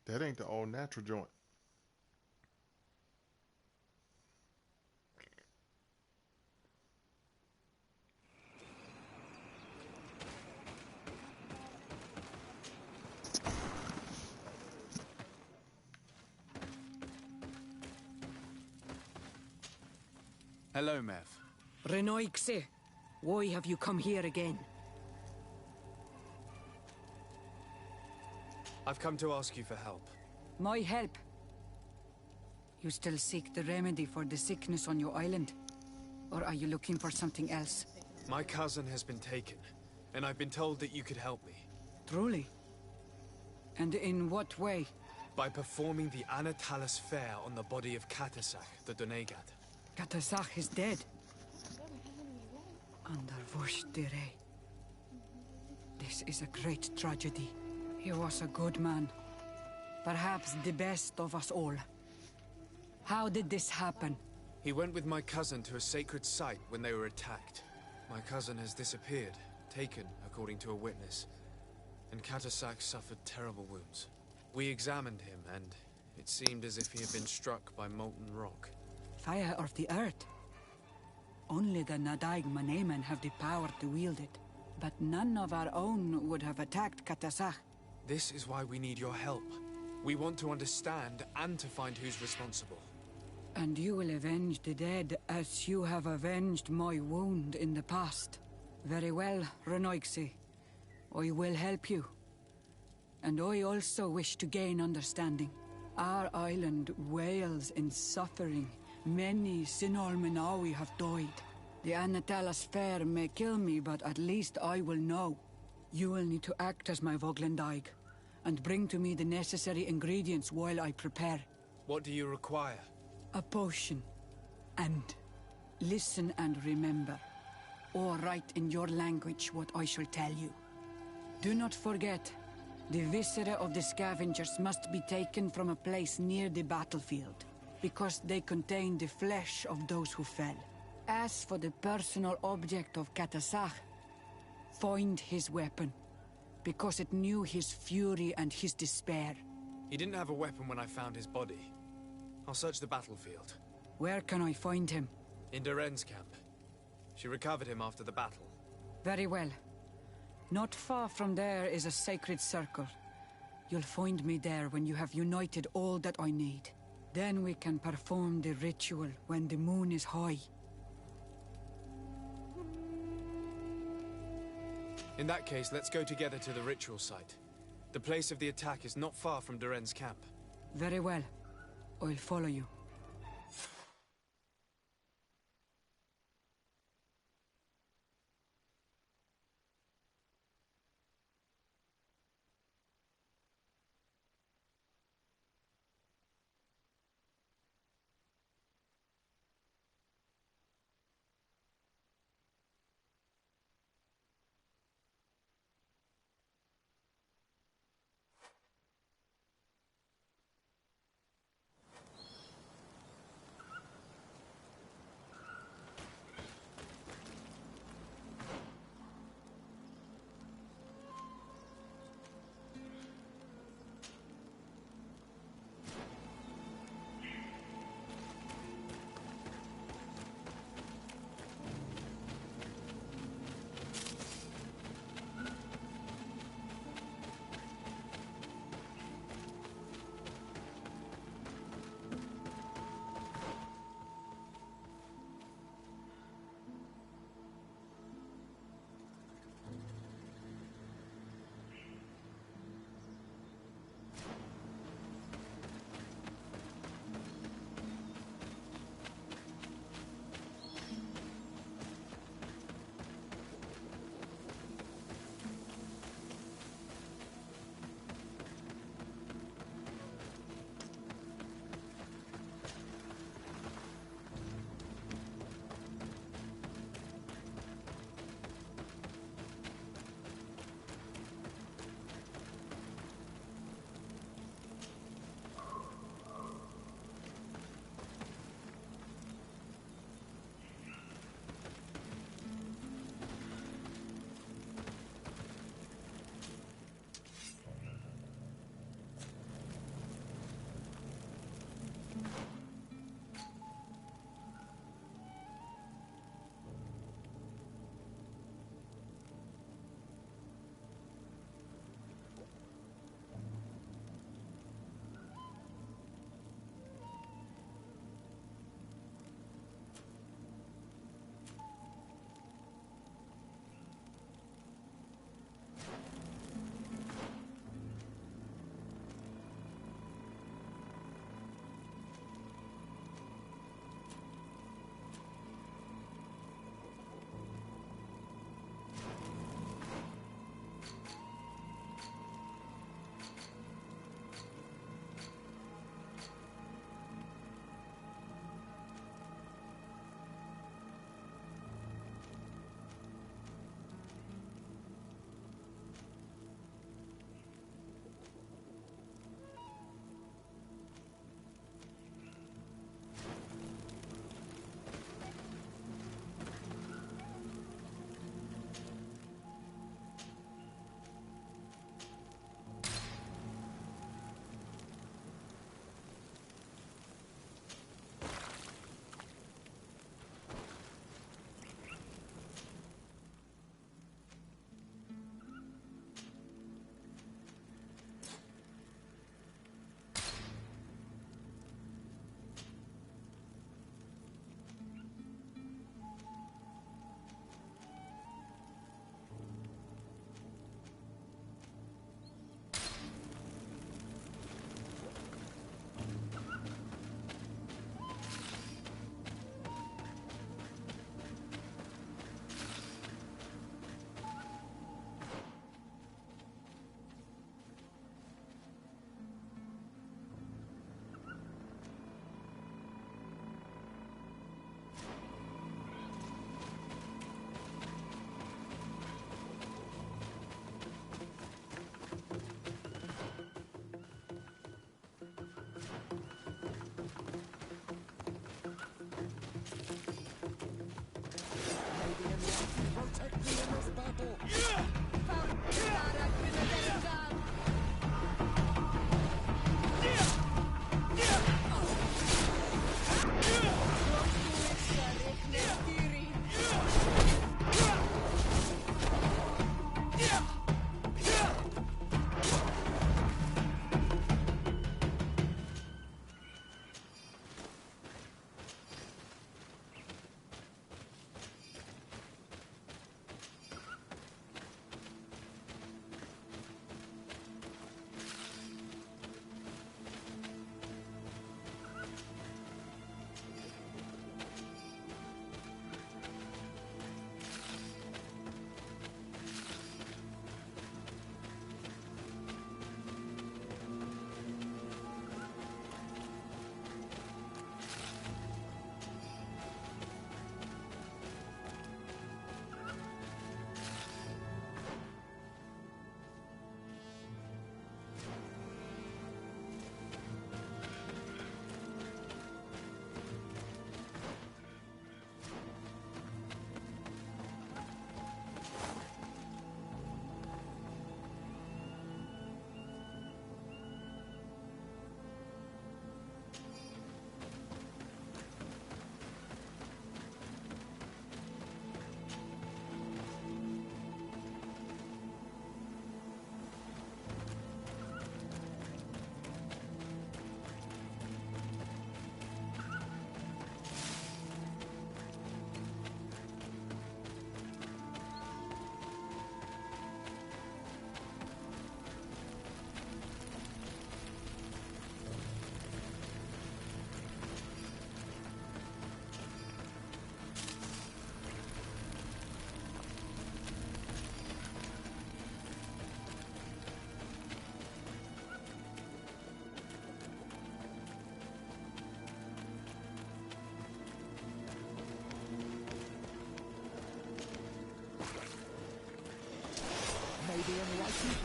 That ain't the old natural joint. Hello, Mev. Renoixe, why have you come here again? I've come to ask you for help. My help? You still seek the remedy for the sickness on your island? Or are you looking for something else? My cousin has been taken, and I've been told that you could help me. Truly? And in what way? By performing the Anatalis Fair on the body of Katasach, the Donegat. Katasach is dead. Under Vush Dire. This is a great tragedy. He was a good man. Perhaps the best of us all. How did this happen? He went with my cousin to a sacred site when they were attacked. My cousin has disappeared, taken according to a witness. And Katasach suffered terrible wounds. We examined him, and it seemed as if he had been struck by molten rock. Fire of the earth. Only the Nadaig Manemen have the power to wield it. But none of our own would have attacked Katasach. This is why we need your help. We want to understand and to find who's responsible. And you will avenge the dead as you have avenged my wound in the past. Very well, Renoixi. I will help you. And I also wish to gain understanding. Our island wails in suffering. Many Sinol Menawi have died. The Anatalas Fair may kill me, but at least I will know. You will need to act as my Voglendaig, and bring to me the necessary ingredients while I prepare. What do you require? A potion. And listen and remember, or write in your language what I shall tell you. Do not forget, the viscera of the scavengers must be taken from a place near the battlefield, because they contain the flesh of those who fell. As for the personal object of Katasach, find his weapon, because it knew his fury and his despair. He didn't have a weapon when I found his body. I'll search the battlefield. Where can I find him? In Doren's camp. She recovered him after the battle. Very well. Not far from there is a sacred circle. You'll find me there when you have united all that I need. Then we can perform the ritual when the moon is high. In that case, let's go together to the ritual site. The place of the attack is not far from Doren's camp. Very well. I'll follow you.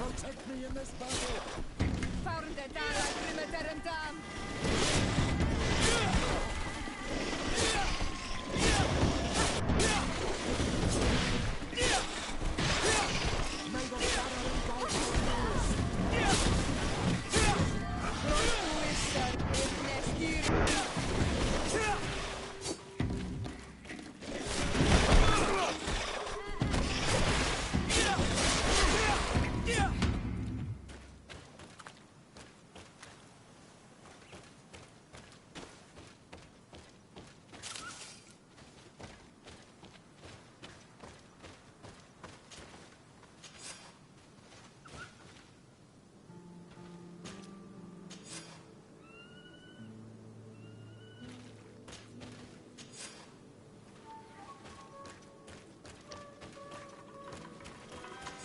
protect me in this battle! May the battering guide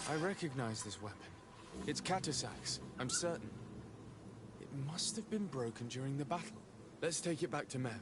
I recognize this weapon. It's Catasac's, I'm certain. It must have been broken during the battle. Let's take it back to Mev.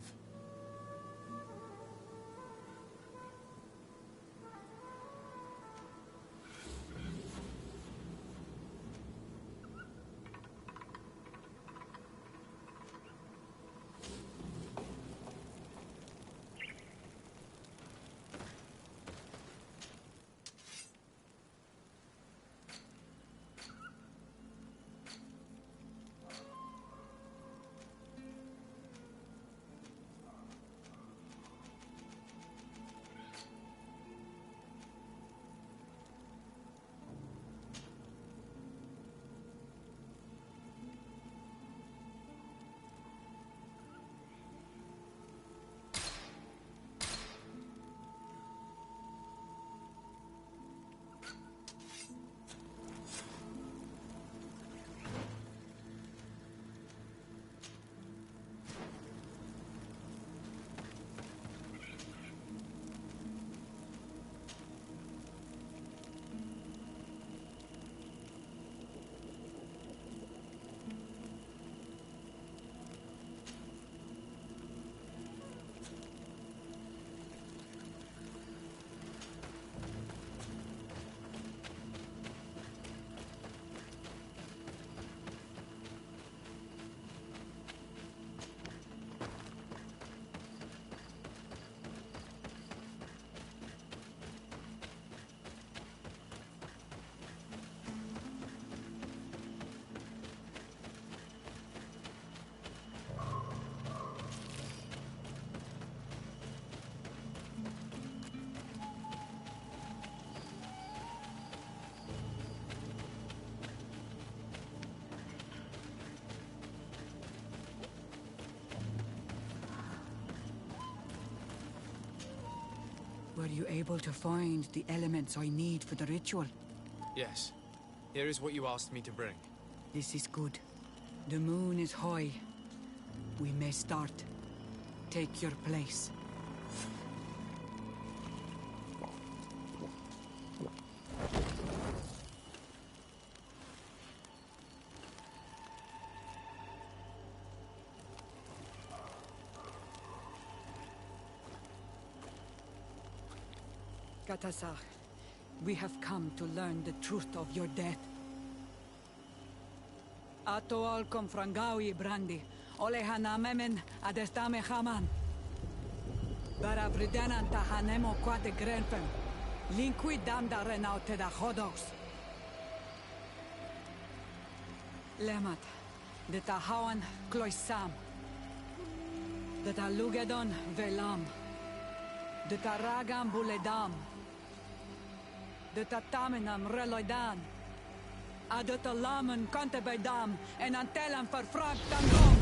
Were you able to find the elements I need for the ritual? Yes. Here is what you asked me to bring. This is good. The moon is high. We may start. Take your place. Katasar, we have come to learn the truth of your death. Ato al confrangawi brandi, olehana memen adestame haman. Bara vridenan tahanemo quade grenfen, linqui damda renaute da hodos. Lemat, de tahawan kloisam, de talugedon velam, de taragam buledam, de tatamenam reloidan, adet alamen kante bij dam en antelam verfragt dangom.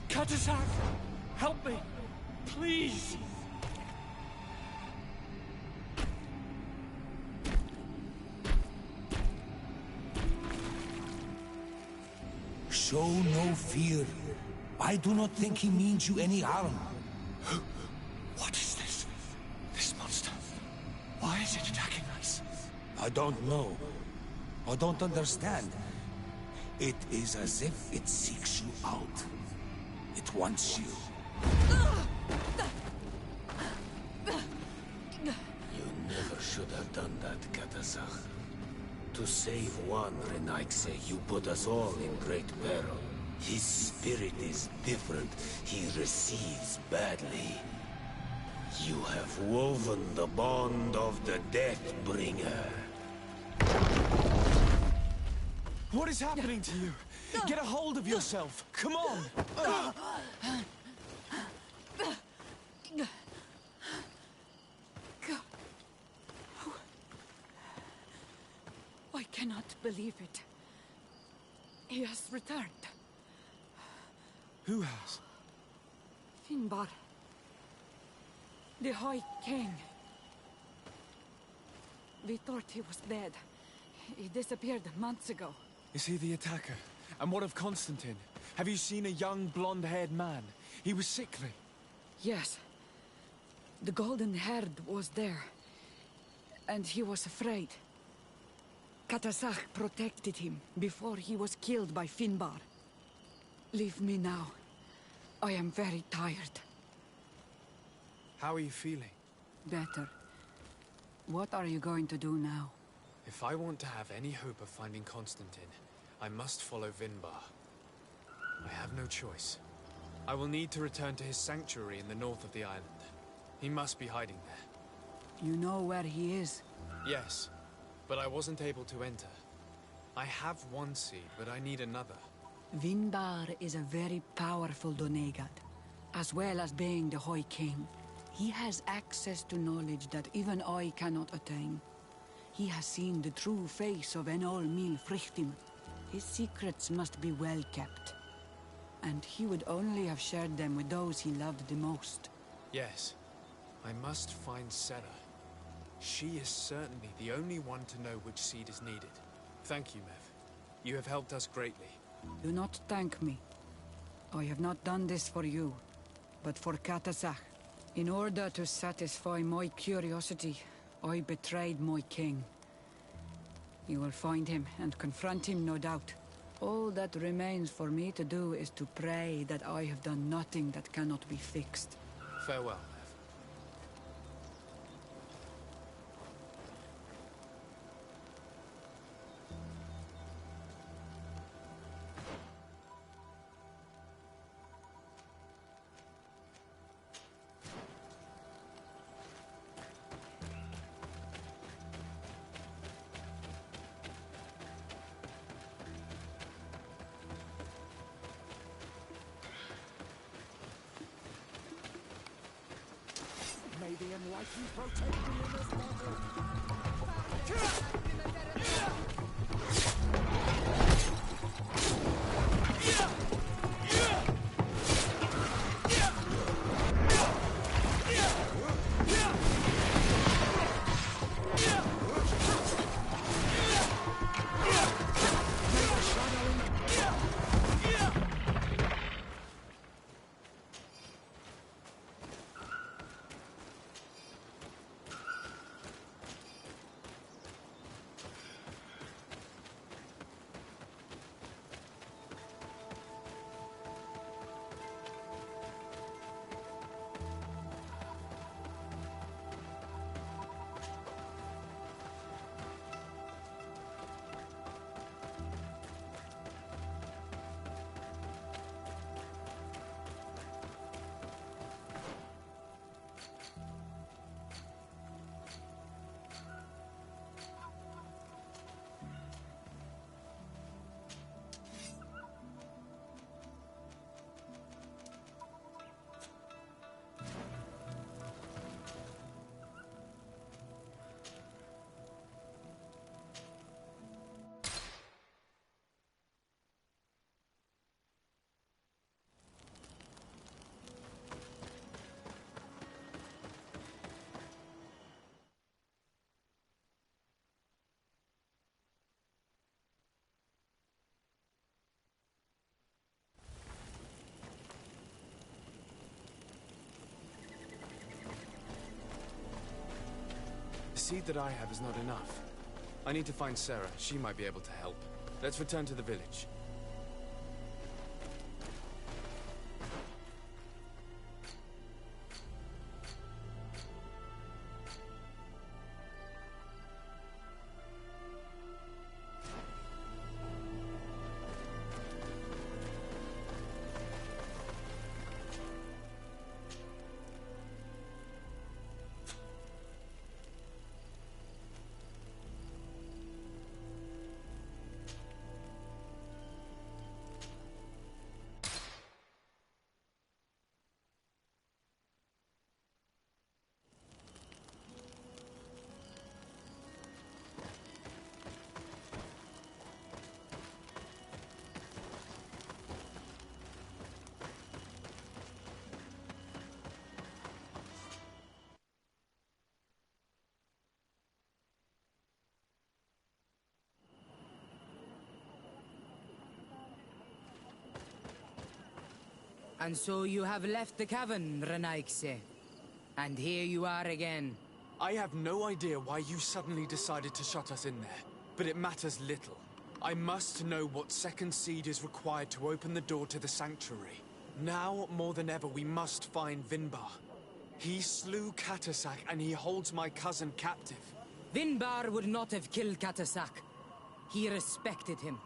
Katasak! Help me! Please! Show no fear. I do not think he means you any harm. What is this? This monster? Why is it attacking us? I don't know. I don't understand. It is as if it seeks you out. It wants you. You never should have done that, Katasach. To save one Renaikse, you put us all in great peril. His spirit is different. He receives badly. You have woven the bond of the Deathbringer. What is happening to you? Get a hold of yourself! Come on! I cannot believe it. He has returned. Who has? Finbar. The High King. We thought he was dead. He disappeared months ago. Is he the attacker? And what of Constantine? Have you seen a young blonde-haired man? He was sickly. Yes. The golden haired was there. And he was afraid. Katasach protected him before he was killed by Finbar. Leave me now. I am very tired. How are you feeling? Better. What are you going to do now? If I want to have any hope of finding Constantine, I must follow Vinbar. I have no choice. I will need to return to his sanctuary in the north of the island. He must be hiding there. You know where he is? Yes, but I wasn't able to enter. I have one seed, but I need another. Vinbar is a very powerful Donegat, as well as being the High King. He has access to knowledge that even I cannot attain. He has seen the true face of Enol Mil Frichtim. His secrets must be well kept. And he would only have shared them with those he loved the most. Yes, I must find Sarah. She is certainly the only one to know which seed is needed. Thank you, Mev. You have helped us greatly. Do not thank me. I have not done this for you, but for Katasach. In order to satisfy my curiosity, I betrayed my king. You will find him and confront him, no doubt. All that remains for me to do is to pray that I have done nothing that cannot be fixed. Farewell, Mev. May the enlightened protect you in this battle. The seed that I have is not enough. I need to find Sarah. She might be able to help. Let's return to the village. And so you have left the cavern, Renaigse. And here you are again. I have no idea why you suddenly decided to shut us in there, but it matters little. I must know what second seed is required to open the door to the sanctuary. Now, more than ever, we must find Vinbar. He slew Katasak and he holds my cousin captive. Vinbar would not have killed Katasak. He respected him.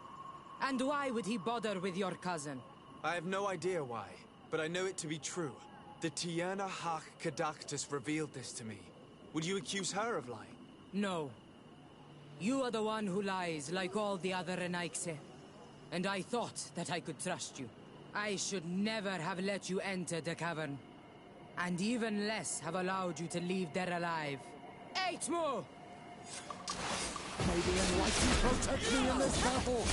And why would he bother with your cousin? I have no idea why, but I know it to be true. The Tierna Hach Kadaktus revealed this to me. Would you accuse her of lying? No. You are the one who lies, like all the other Renaigse. And I thought that I could trust you. I should never have let you enter the cavern. And even less have allowed you to leave there alive. Eitmo! May the Enlightened protect me in this battle!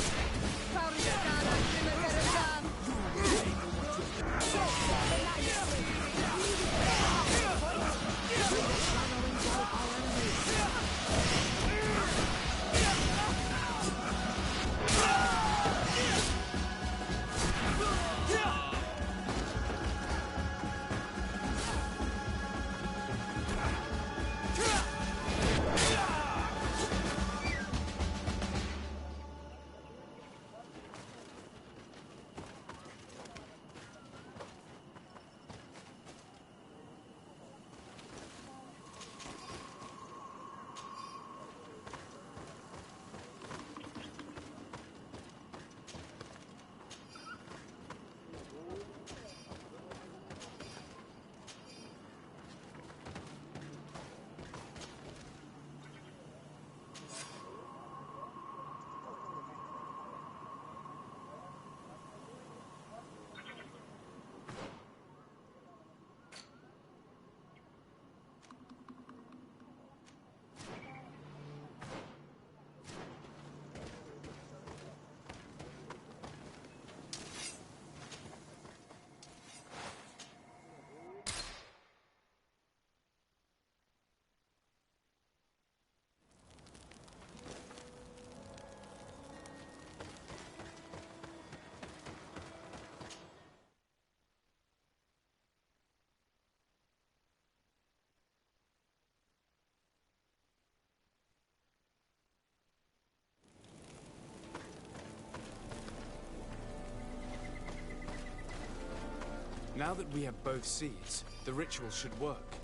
Now that we have both seeds, the ritual should work.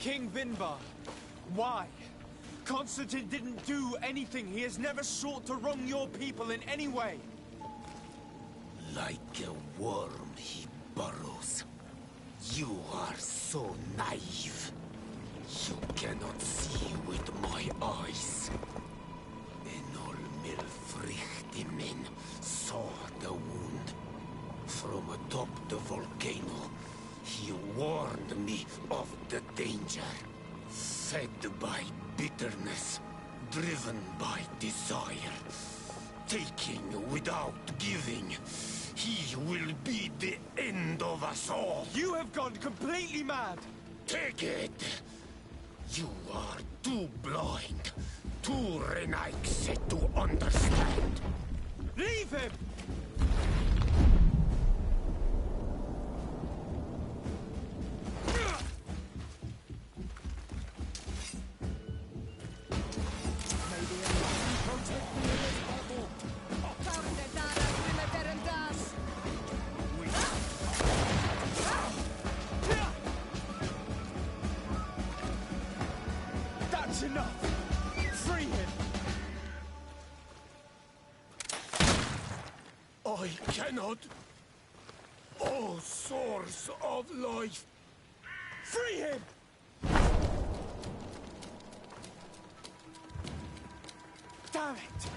King Vinbar, why? Constantine didn't do anything. He has never sought to wrong your people in any way. Like a worm he burrows. You are so naive. You cannot see with my eyes. Enol Milfrichtimen saw the wound. From atop the volcano, he warned me of the danger. Fed by bitterness, driven by desire, taking without giving, he will be the end of us all. You have gone completely mad! Take it! You are too blind, too Renaix to understand. Leave him! That's enough! Free him! I cannot. O source of life! Free him! Damn it!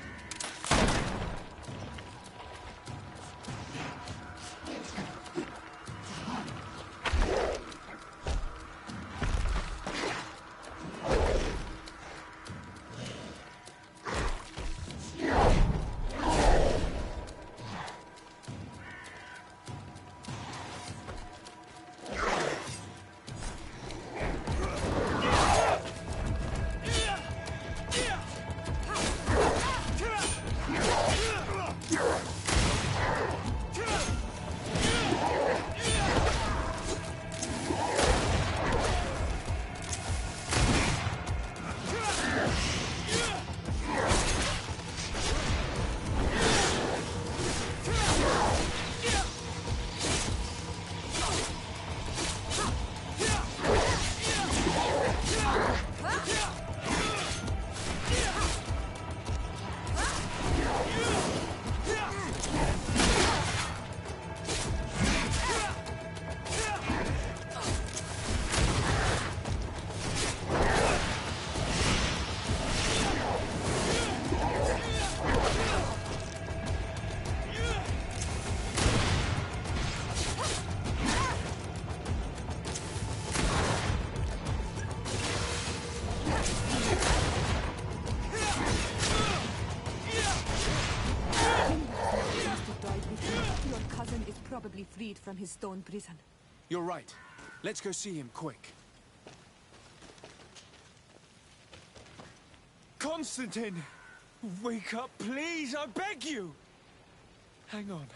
Probably freed from his stone prison. You're right. Let's go see him quick. Constantine! Wake up, please! I beg you! Hang on.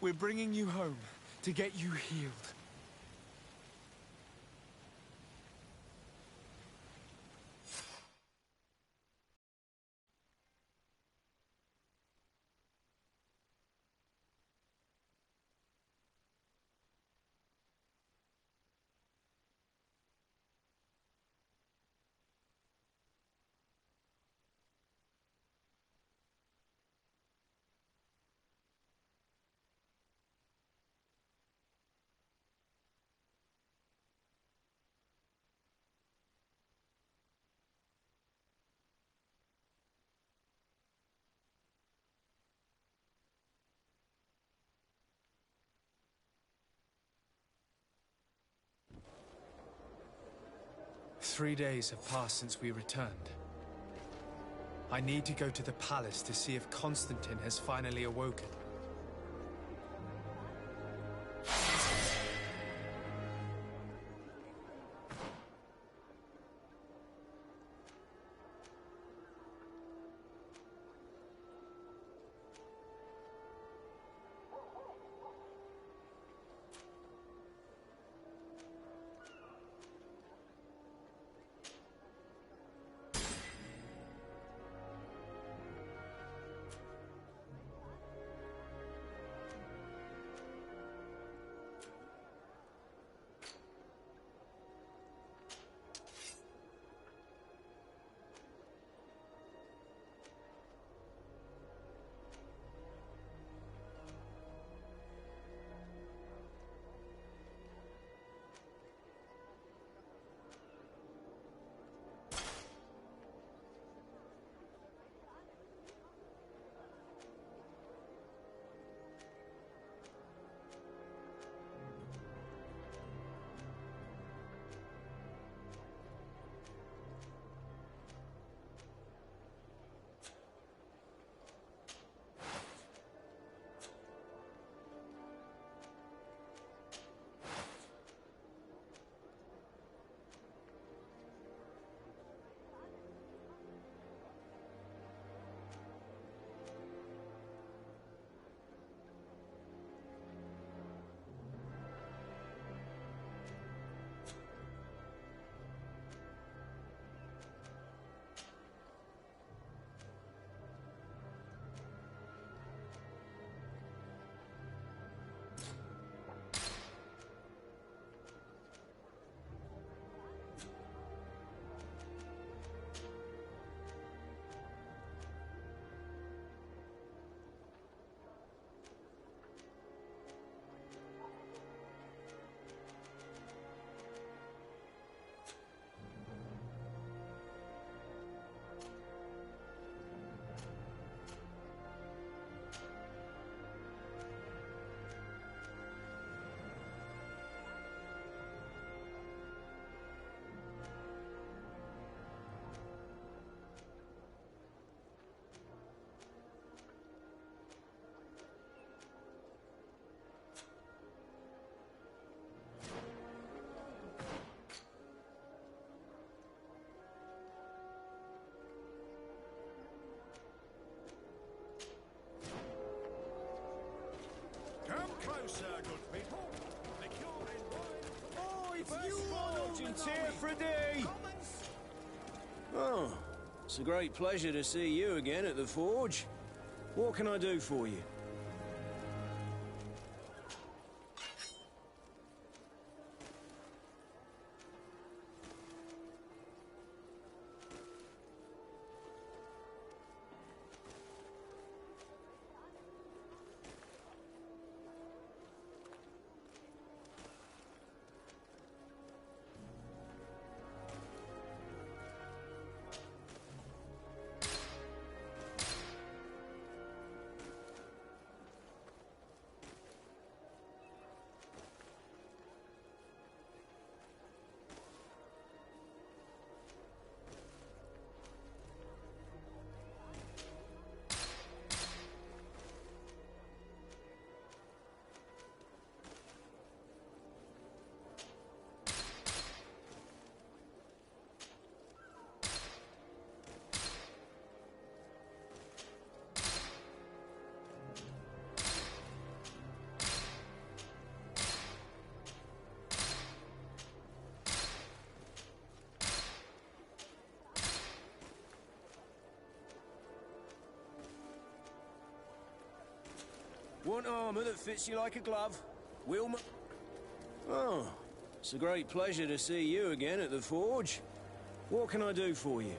We're bringing you home to get you healed. Three days have passed since we returned. I need to go to the palace to see if Constantine has finally awoken. closer, good people. The cure in wine. Oh, it's you, Sergeant here for a day. Oh, it's a great pleasure to see you again at the Forge. What can I do for you? Want armour that fits you like a glove? Wilma... Oh, it's a great pleasure to see you again at the Forge. What can I do for you?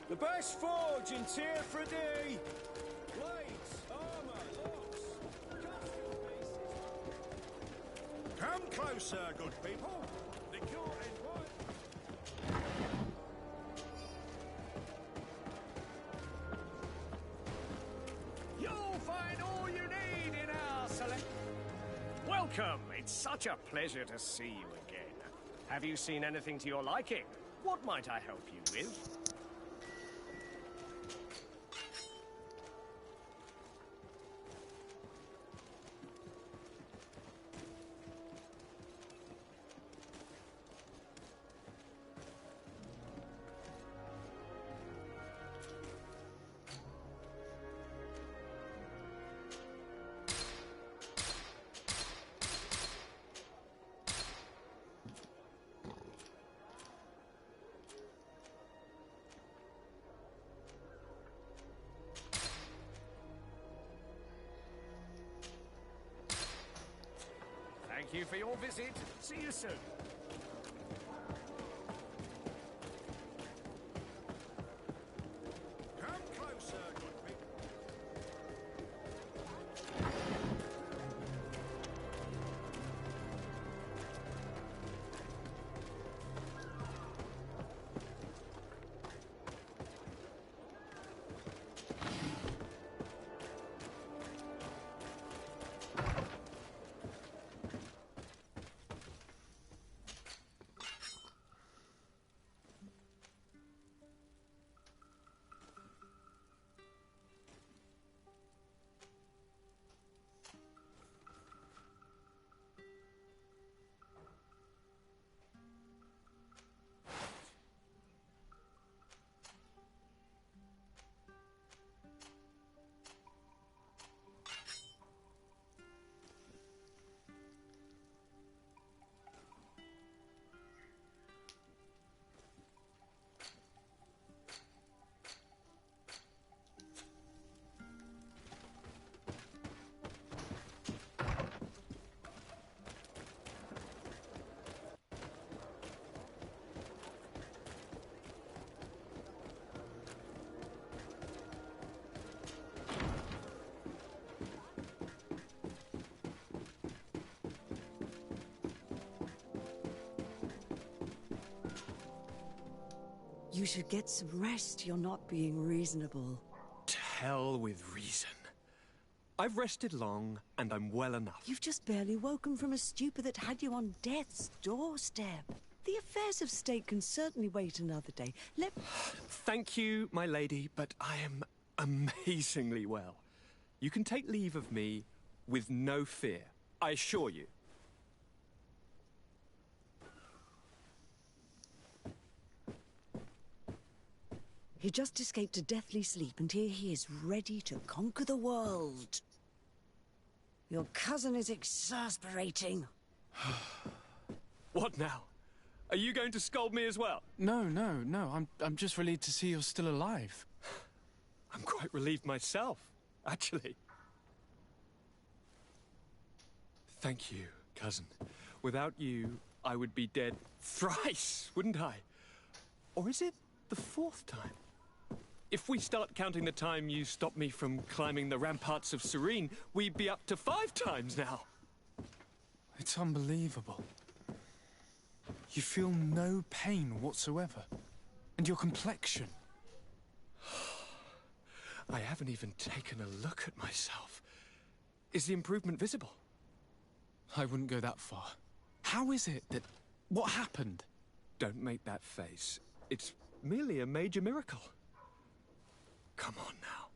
The best forge in Tier 3D! Blades, armour, locks, custom pieces. Come closer, good people. The cure in wine. You'll find all you need in our select. Welcome! It's such a pleasure to see you again. Have you seen anything to your liking? What might I help you with? Thank you for your visit. See you soon. Come closer, good people. You should get some rest. You're not being reasonable. To hell with reason. I've rested long, and I'm well enough. You've just barely woken from a stupor that had you on death's doorstep. The affairs of state can certainly wait another day. Thank you, my lady, but I am amazingly well. You can take leave of me with no fear, I assure you. He just escaped a deathly sleep, and here he is, ready to conquer the world. Your cousin is exasperating. What now? Are you going to scold me as well? No. I'm just relieved to see you're still alive. I'm quite relieved myself, actually. Thank you, cousin. Without you, I would be dead thrice, wouldn't I? Or is it the 4th time? If we start counting the time you stopped me from climbing the ramparts of Serene, we'd be up to 5 times now. It's unbelievable. You feel no pain whatsoever. And your complexion. I haven't even taken a look at myself. Is the improvement visible? I wouldn't go that far. How is it that... What happened? Don't make that face. It's merely a major miracle. Come on now.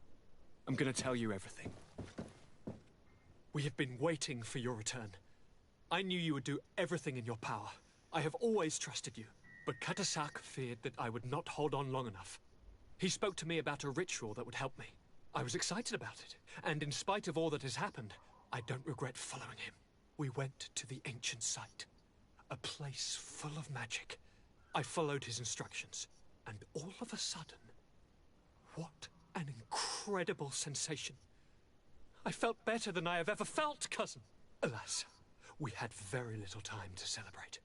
I'm gonna tell you everything. We have been waiting for your return. I knew you would do everything in your power. I have always trusted you. But Katasak feared that I would not hold on long enough. He spoke to me about a ritual that would help me. I was excited about it, and in spite of all that has happened, I don't regret following him. We went to the ancient site, a place full of magic. I followed his instructions, and all of a sudden, what an incredible sensation. I felt better than I have ever felt, cousin. Alas, we had very little time to celebrate.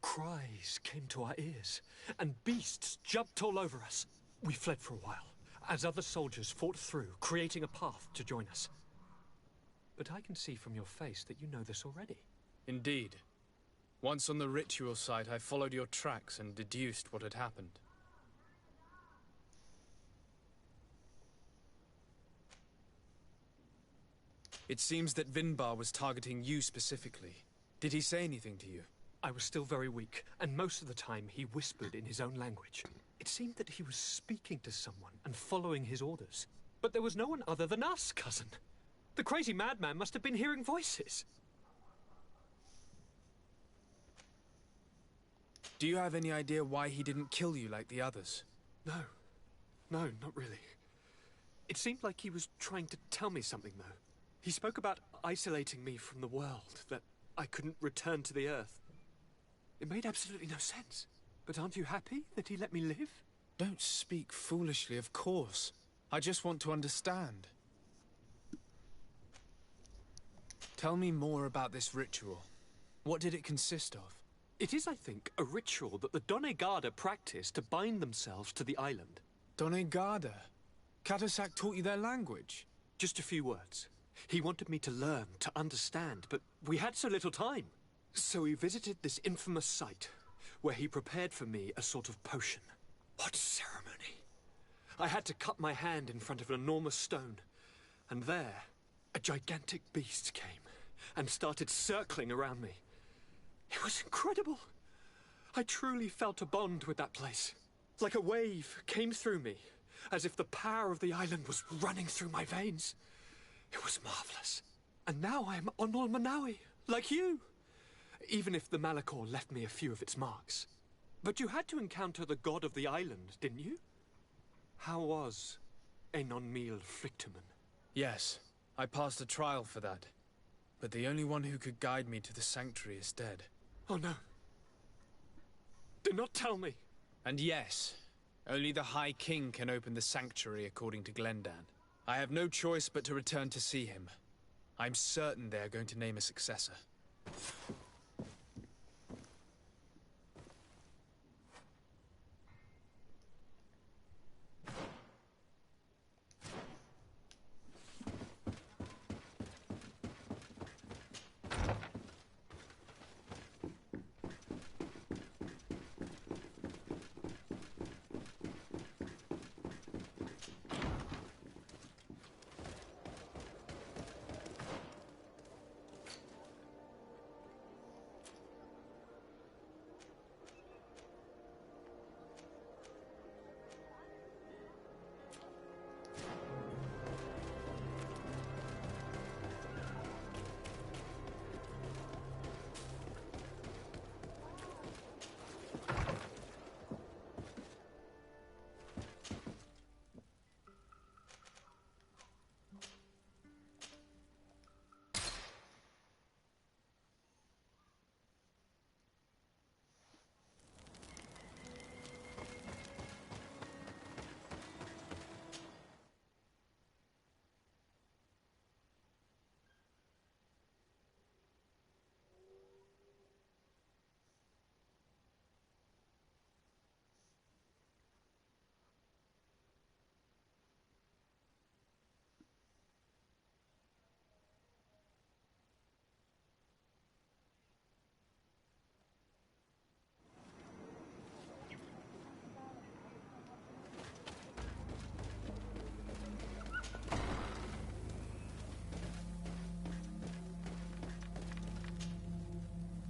Cries came to our ears, and beasts jumped all over us. We fled for a while, as other soldiers fought through, creating a path to join us. But I can see from your face that you know this already. Indeed. Once on the ritual site, I followed your tracks and deduced what had happened. It seems that Vinbar was targeting you specifically. Did he say anything to you? I was still very weak, and most of the time he whispered in his own language. It seemed that he was speaking to someone and following his orders. But there was no one other than us, cousin. The crazy madman must have been hearing voices. Do you have any idea why he didn't kill you like the others? No, not really. It seemed like he was trying to tell me something, though. He spoke about isolating me from the world, that I couldn't return to the Earth. It made absolutely no sense. But aren't you happy that he let me live? Don't speak foolishly, of course. I just want to understand. Tell me more about this ritual. What did it consist of? It is, I think, a ritual that the Donegada practice to bind themselves to the island. Donegada? Katasak taught you their language? Just a few words. He wanted me to learn, to understand, but we had so little time. So we visited this infamous site, where he prepared for me a sort of potion. What ceremony! I had to cut my hand in front of an enormous stone, and there, a gigantic beast came and started circling around me. It was incredible. I truly felt a bond with that place. Like a wave came through me, as if the power of the island was running through my veins. It was marvelous. And now I am Onol Manawi, like you. Even if the Malachor left me a few of its marks. But you had to encounter the god of the island, didn't you? How was Enon Mil Flicterman? Yes, I passed a trial for that. But the only one who could guide me to the sanctuary is dead. Oh no. Do not tell me. And yes, only the High King can open the sanctuary according to Glendan. I have no choice but to return to see him. I'm certain they are going to name a successor.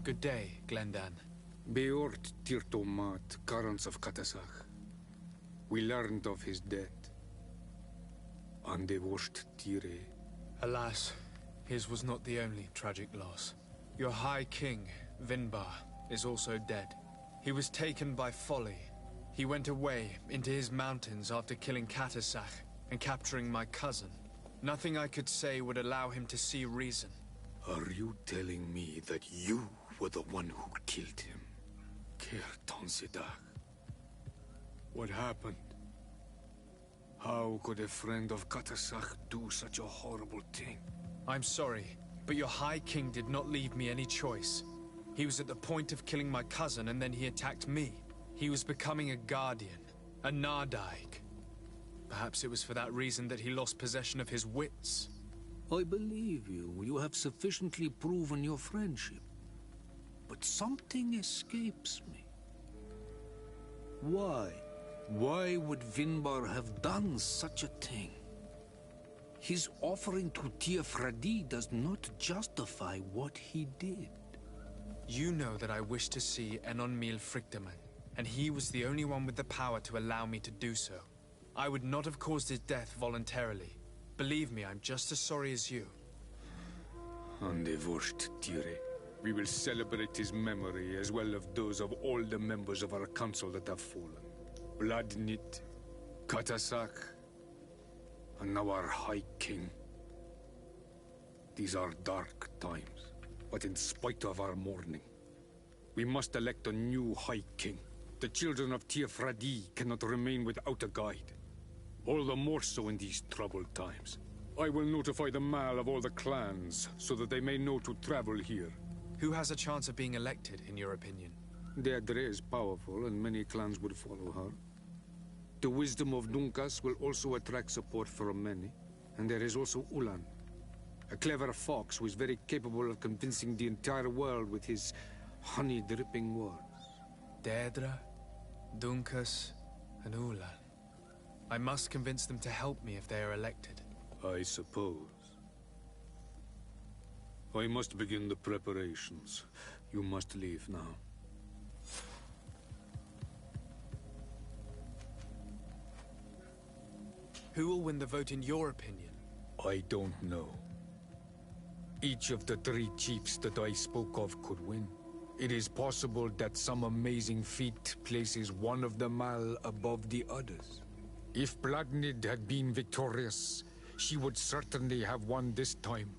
Good day, Glendan. Beort Tirtomat, currents of Katasach. We learned of his death. And they washed Tire. Alas, his was not the only tragic loss. Your High King, Vinbar, is also dead. He was taken by folly. He went away into his mountains after killing Katasach and capturing my cousin. Nothing I could say would allow him to see reason. Are you telling me that you were the one who killed him? Kirtan Sidak. What happened? How could a friend of Katasach do such a horrible thing? I'm sorry, but your High King did not leave me any choice. He was at the point of killing my cousin and then he attacked me. He was becoming a guardian, a Nardaig. Perhaps it was for that reason that he lost possession of his wits. I believe you. You have sufficiently proven your friendship. But something escapes me. Why? Why would Vinbar have done such a thing? His offering to Tiafradi does not justify what he did. You know that I wish to see Enonmil Frichtemann, and he was the only one with the power to allow me to do so. I would not have caused his death voluntarily. Believe me, I'm just as sorry as you. And they washed Tire. We will celebrate his memory as well as those of all the members of our council that have fallen. Vladnit, Katasach, and now our High King. These are dark times, but in spite of our mourning, we must elect a new High King. The children of Tiafradi cannot remain without a guide. All the more so in these troubled times. I will notify the Mal of all the clans, so that they may know to travel here. Who has a chance of being elected, in your opinion? Deirdre is powerful, and many clans would follow her. The wisdom of Dunkas will also attract support from many. And there is also Ulan, a clever fox who is very capable of convincing the entire world with his honey-dripping words. Deirdre, Dunkas, and Ulan. I must convince them to help me if they are elected. I suppose. I must begin the preparations. You must leave now. Who will win the vote in your opinion? I don't know. Each of the three chiefs that I spoke of could win. It is possible that some amazing feat places one of the Mal above the others. If Bladnid had been victorious, she would certainly have won this time.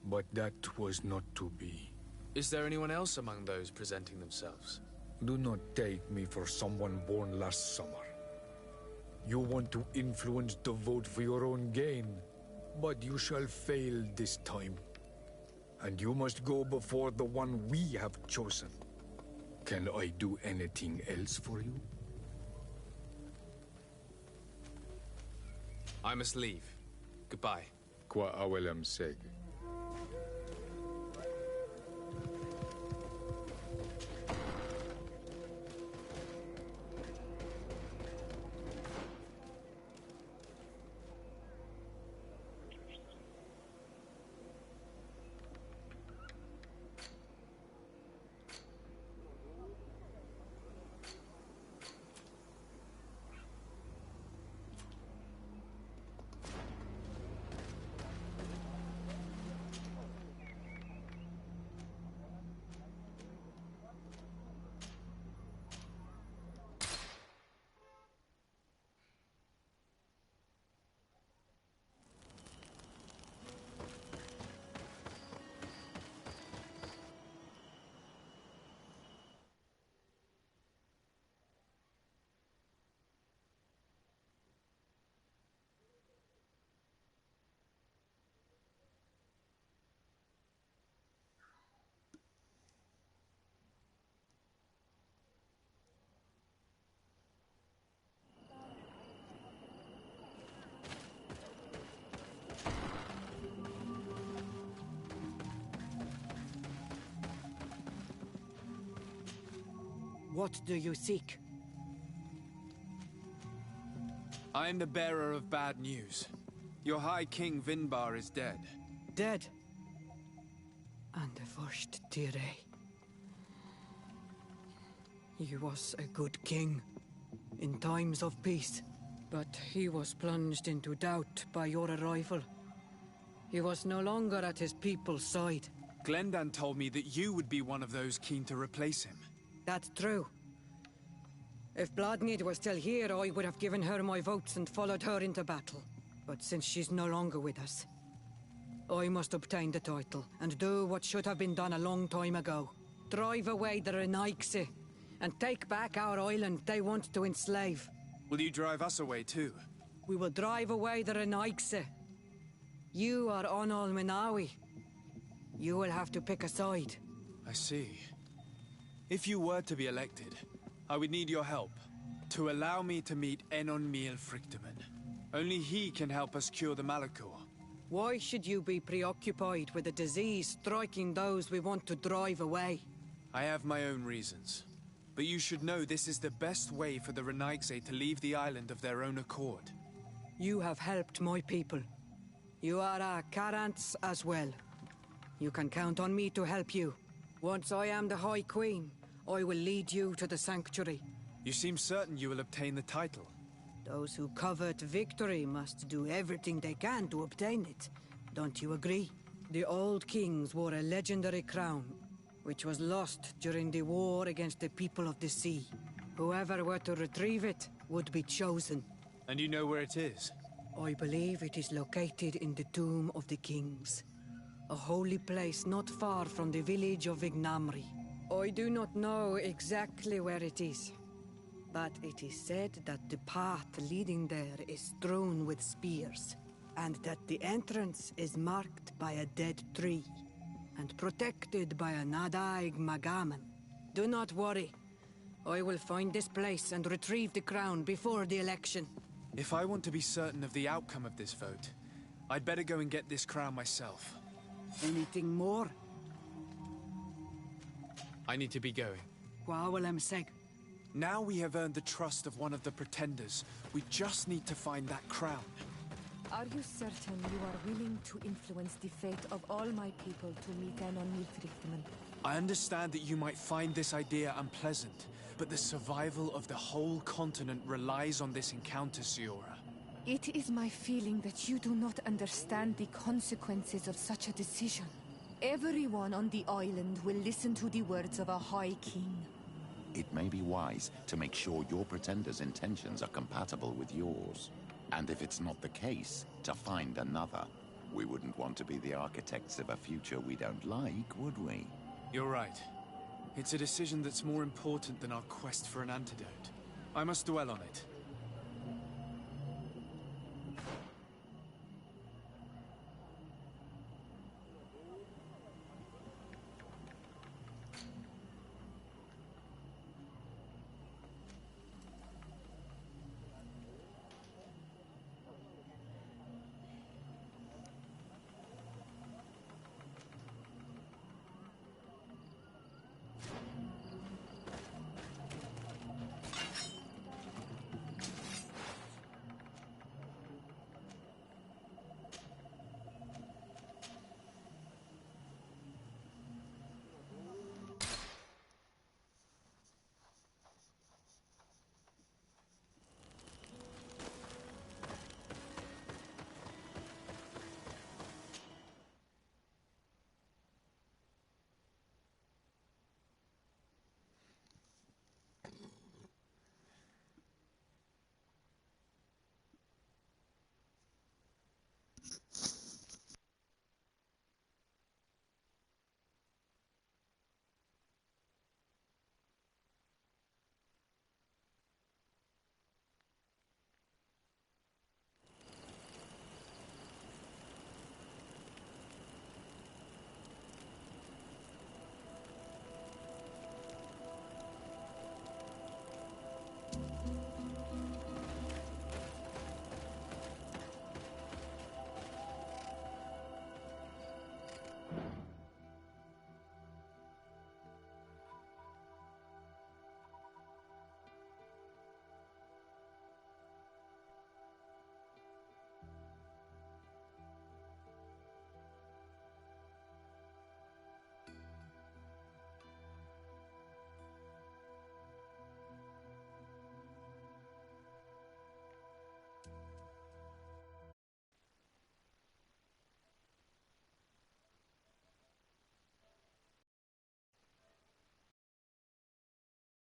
But that was not to be. Is there anyone else among those presenting themselves? Do not take me for someone born last summer. You want to influence the vote for your own gain, but you shall fail this time. And you must go before the one we have chosen. Can I do anything else for you? I must leave. Goodbye. Qua awelem seg. What do you seek? I am the bearer of bad news. Your High King Vinbar is dead. Dead. And the first Tire. He was a good king in times of peace, but he was plunged into doubt by your arrival. He was no longer at his people's side. Glendan told me that you would be one of those keen to replace him. That's true. If Bloodmead was still here, I would have given her my votes and followed her into battle. But since she's no longer with us, I must obtain the title and do what should have been done a long time ago. Drive away the Renaigse and take back our island they want to enslave. Will you drive us away too? We will drive away the Renaigse. You are Onol Minawi. You will have to pick a side. I see. If you were to be elected, I would need your help to allow me to meet Enon Miel Frichteman. Only he can help us cure the Malachor. Why should you be preoccupied with a disease striking those we want to drive away? I have my own reasons. But you should know this is the best way for the Renaigse to leave the island of their own accord. You have helped my people. You are our Karants as well. You can count on me to help you. Once I am the High Queen, I will lead you to the Sanctuary. You seem certain you will obtain the title. Those who covet victory must do everything they can to obtain it. Don't you agree? The old kings wore a legendary crown, which was lost during the war against the people of the sea. Whoever were to retrieve it would be chosen. And you know where it is? I believe it is located in the Tomb of the Kings. A holy place not far from the village of Ignamri. I do not know exactly where it is, but it is said that the path leading there is strewn with spears, and that the entrance is marked by a dead tree, and protected by a Nadaig Magaman. Do not worry. I will find this place and retrieve the crown before the election. If I want to be certain of the outcome of this vote, I'd better go and get this crown myself. Anything more? I need to be going. Now we have earned the trust of one of the pretenders. We just need to find that crown. Are you certain you are willing to influence the fate of all my people to meet Enon Milfrichtman? I understand that you might find this idea unpleasant, but the survival of the whole continent relies on this encounter, Siora. It is my feeling that you do not understand the consequences of such a decision. Everyone on the island will listen to the words of a High King. It may be wise to make sure your pretender's intentions are compatible with yours. And if it's not the case, to find another. We wouldn't want to be the architects of a future we don't like, would we? You're right. It's a decision that's more important than our quest for an antidote. I must dwell on it.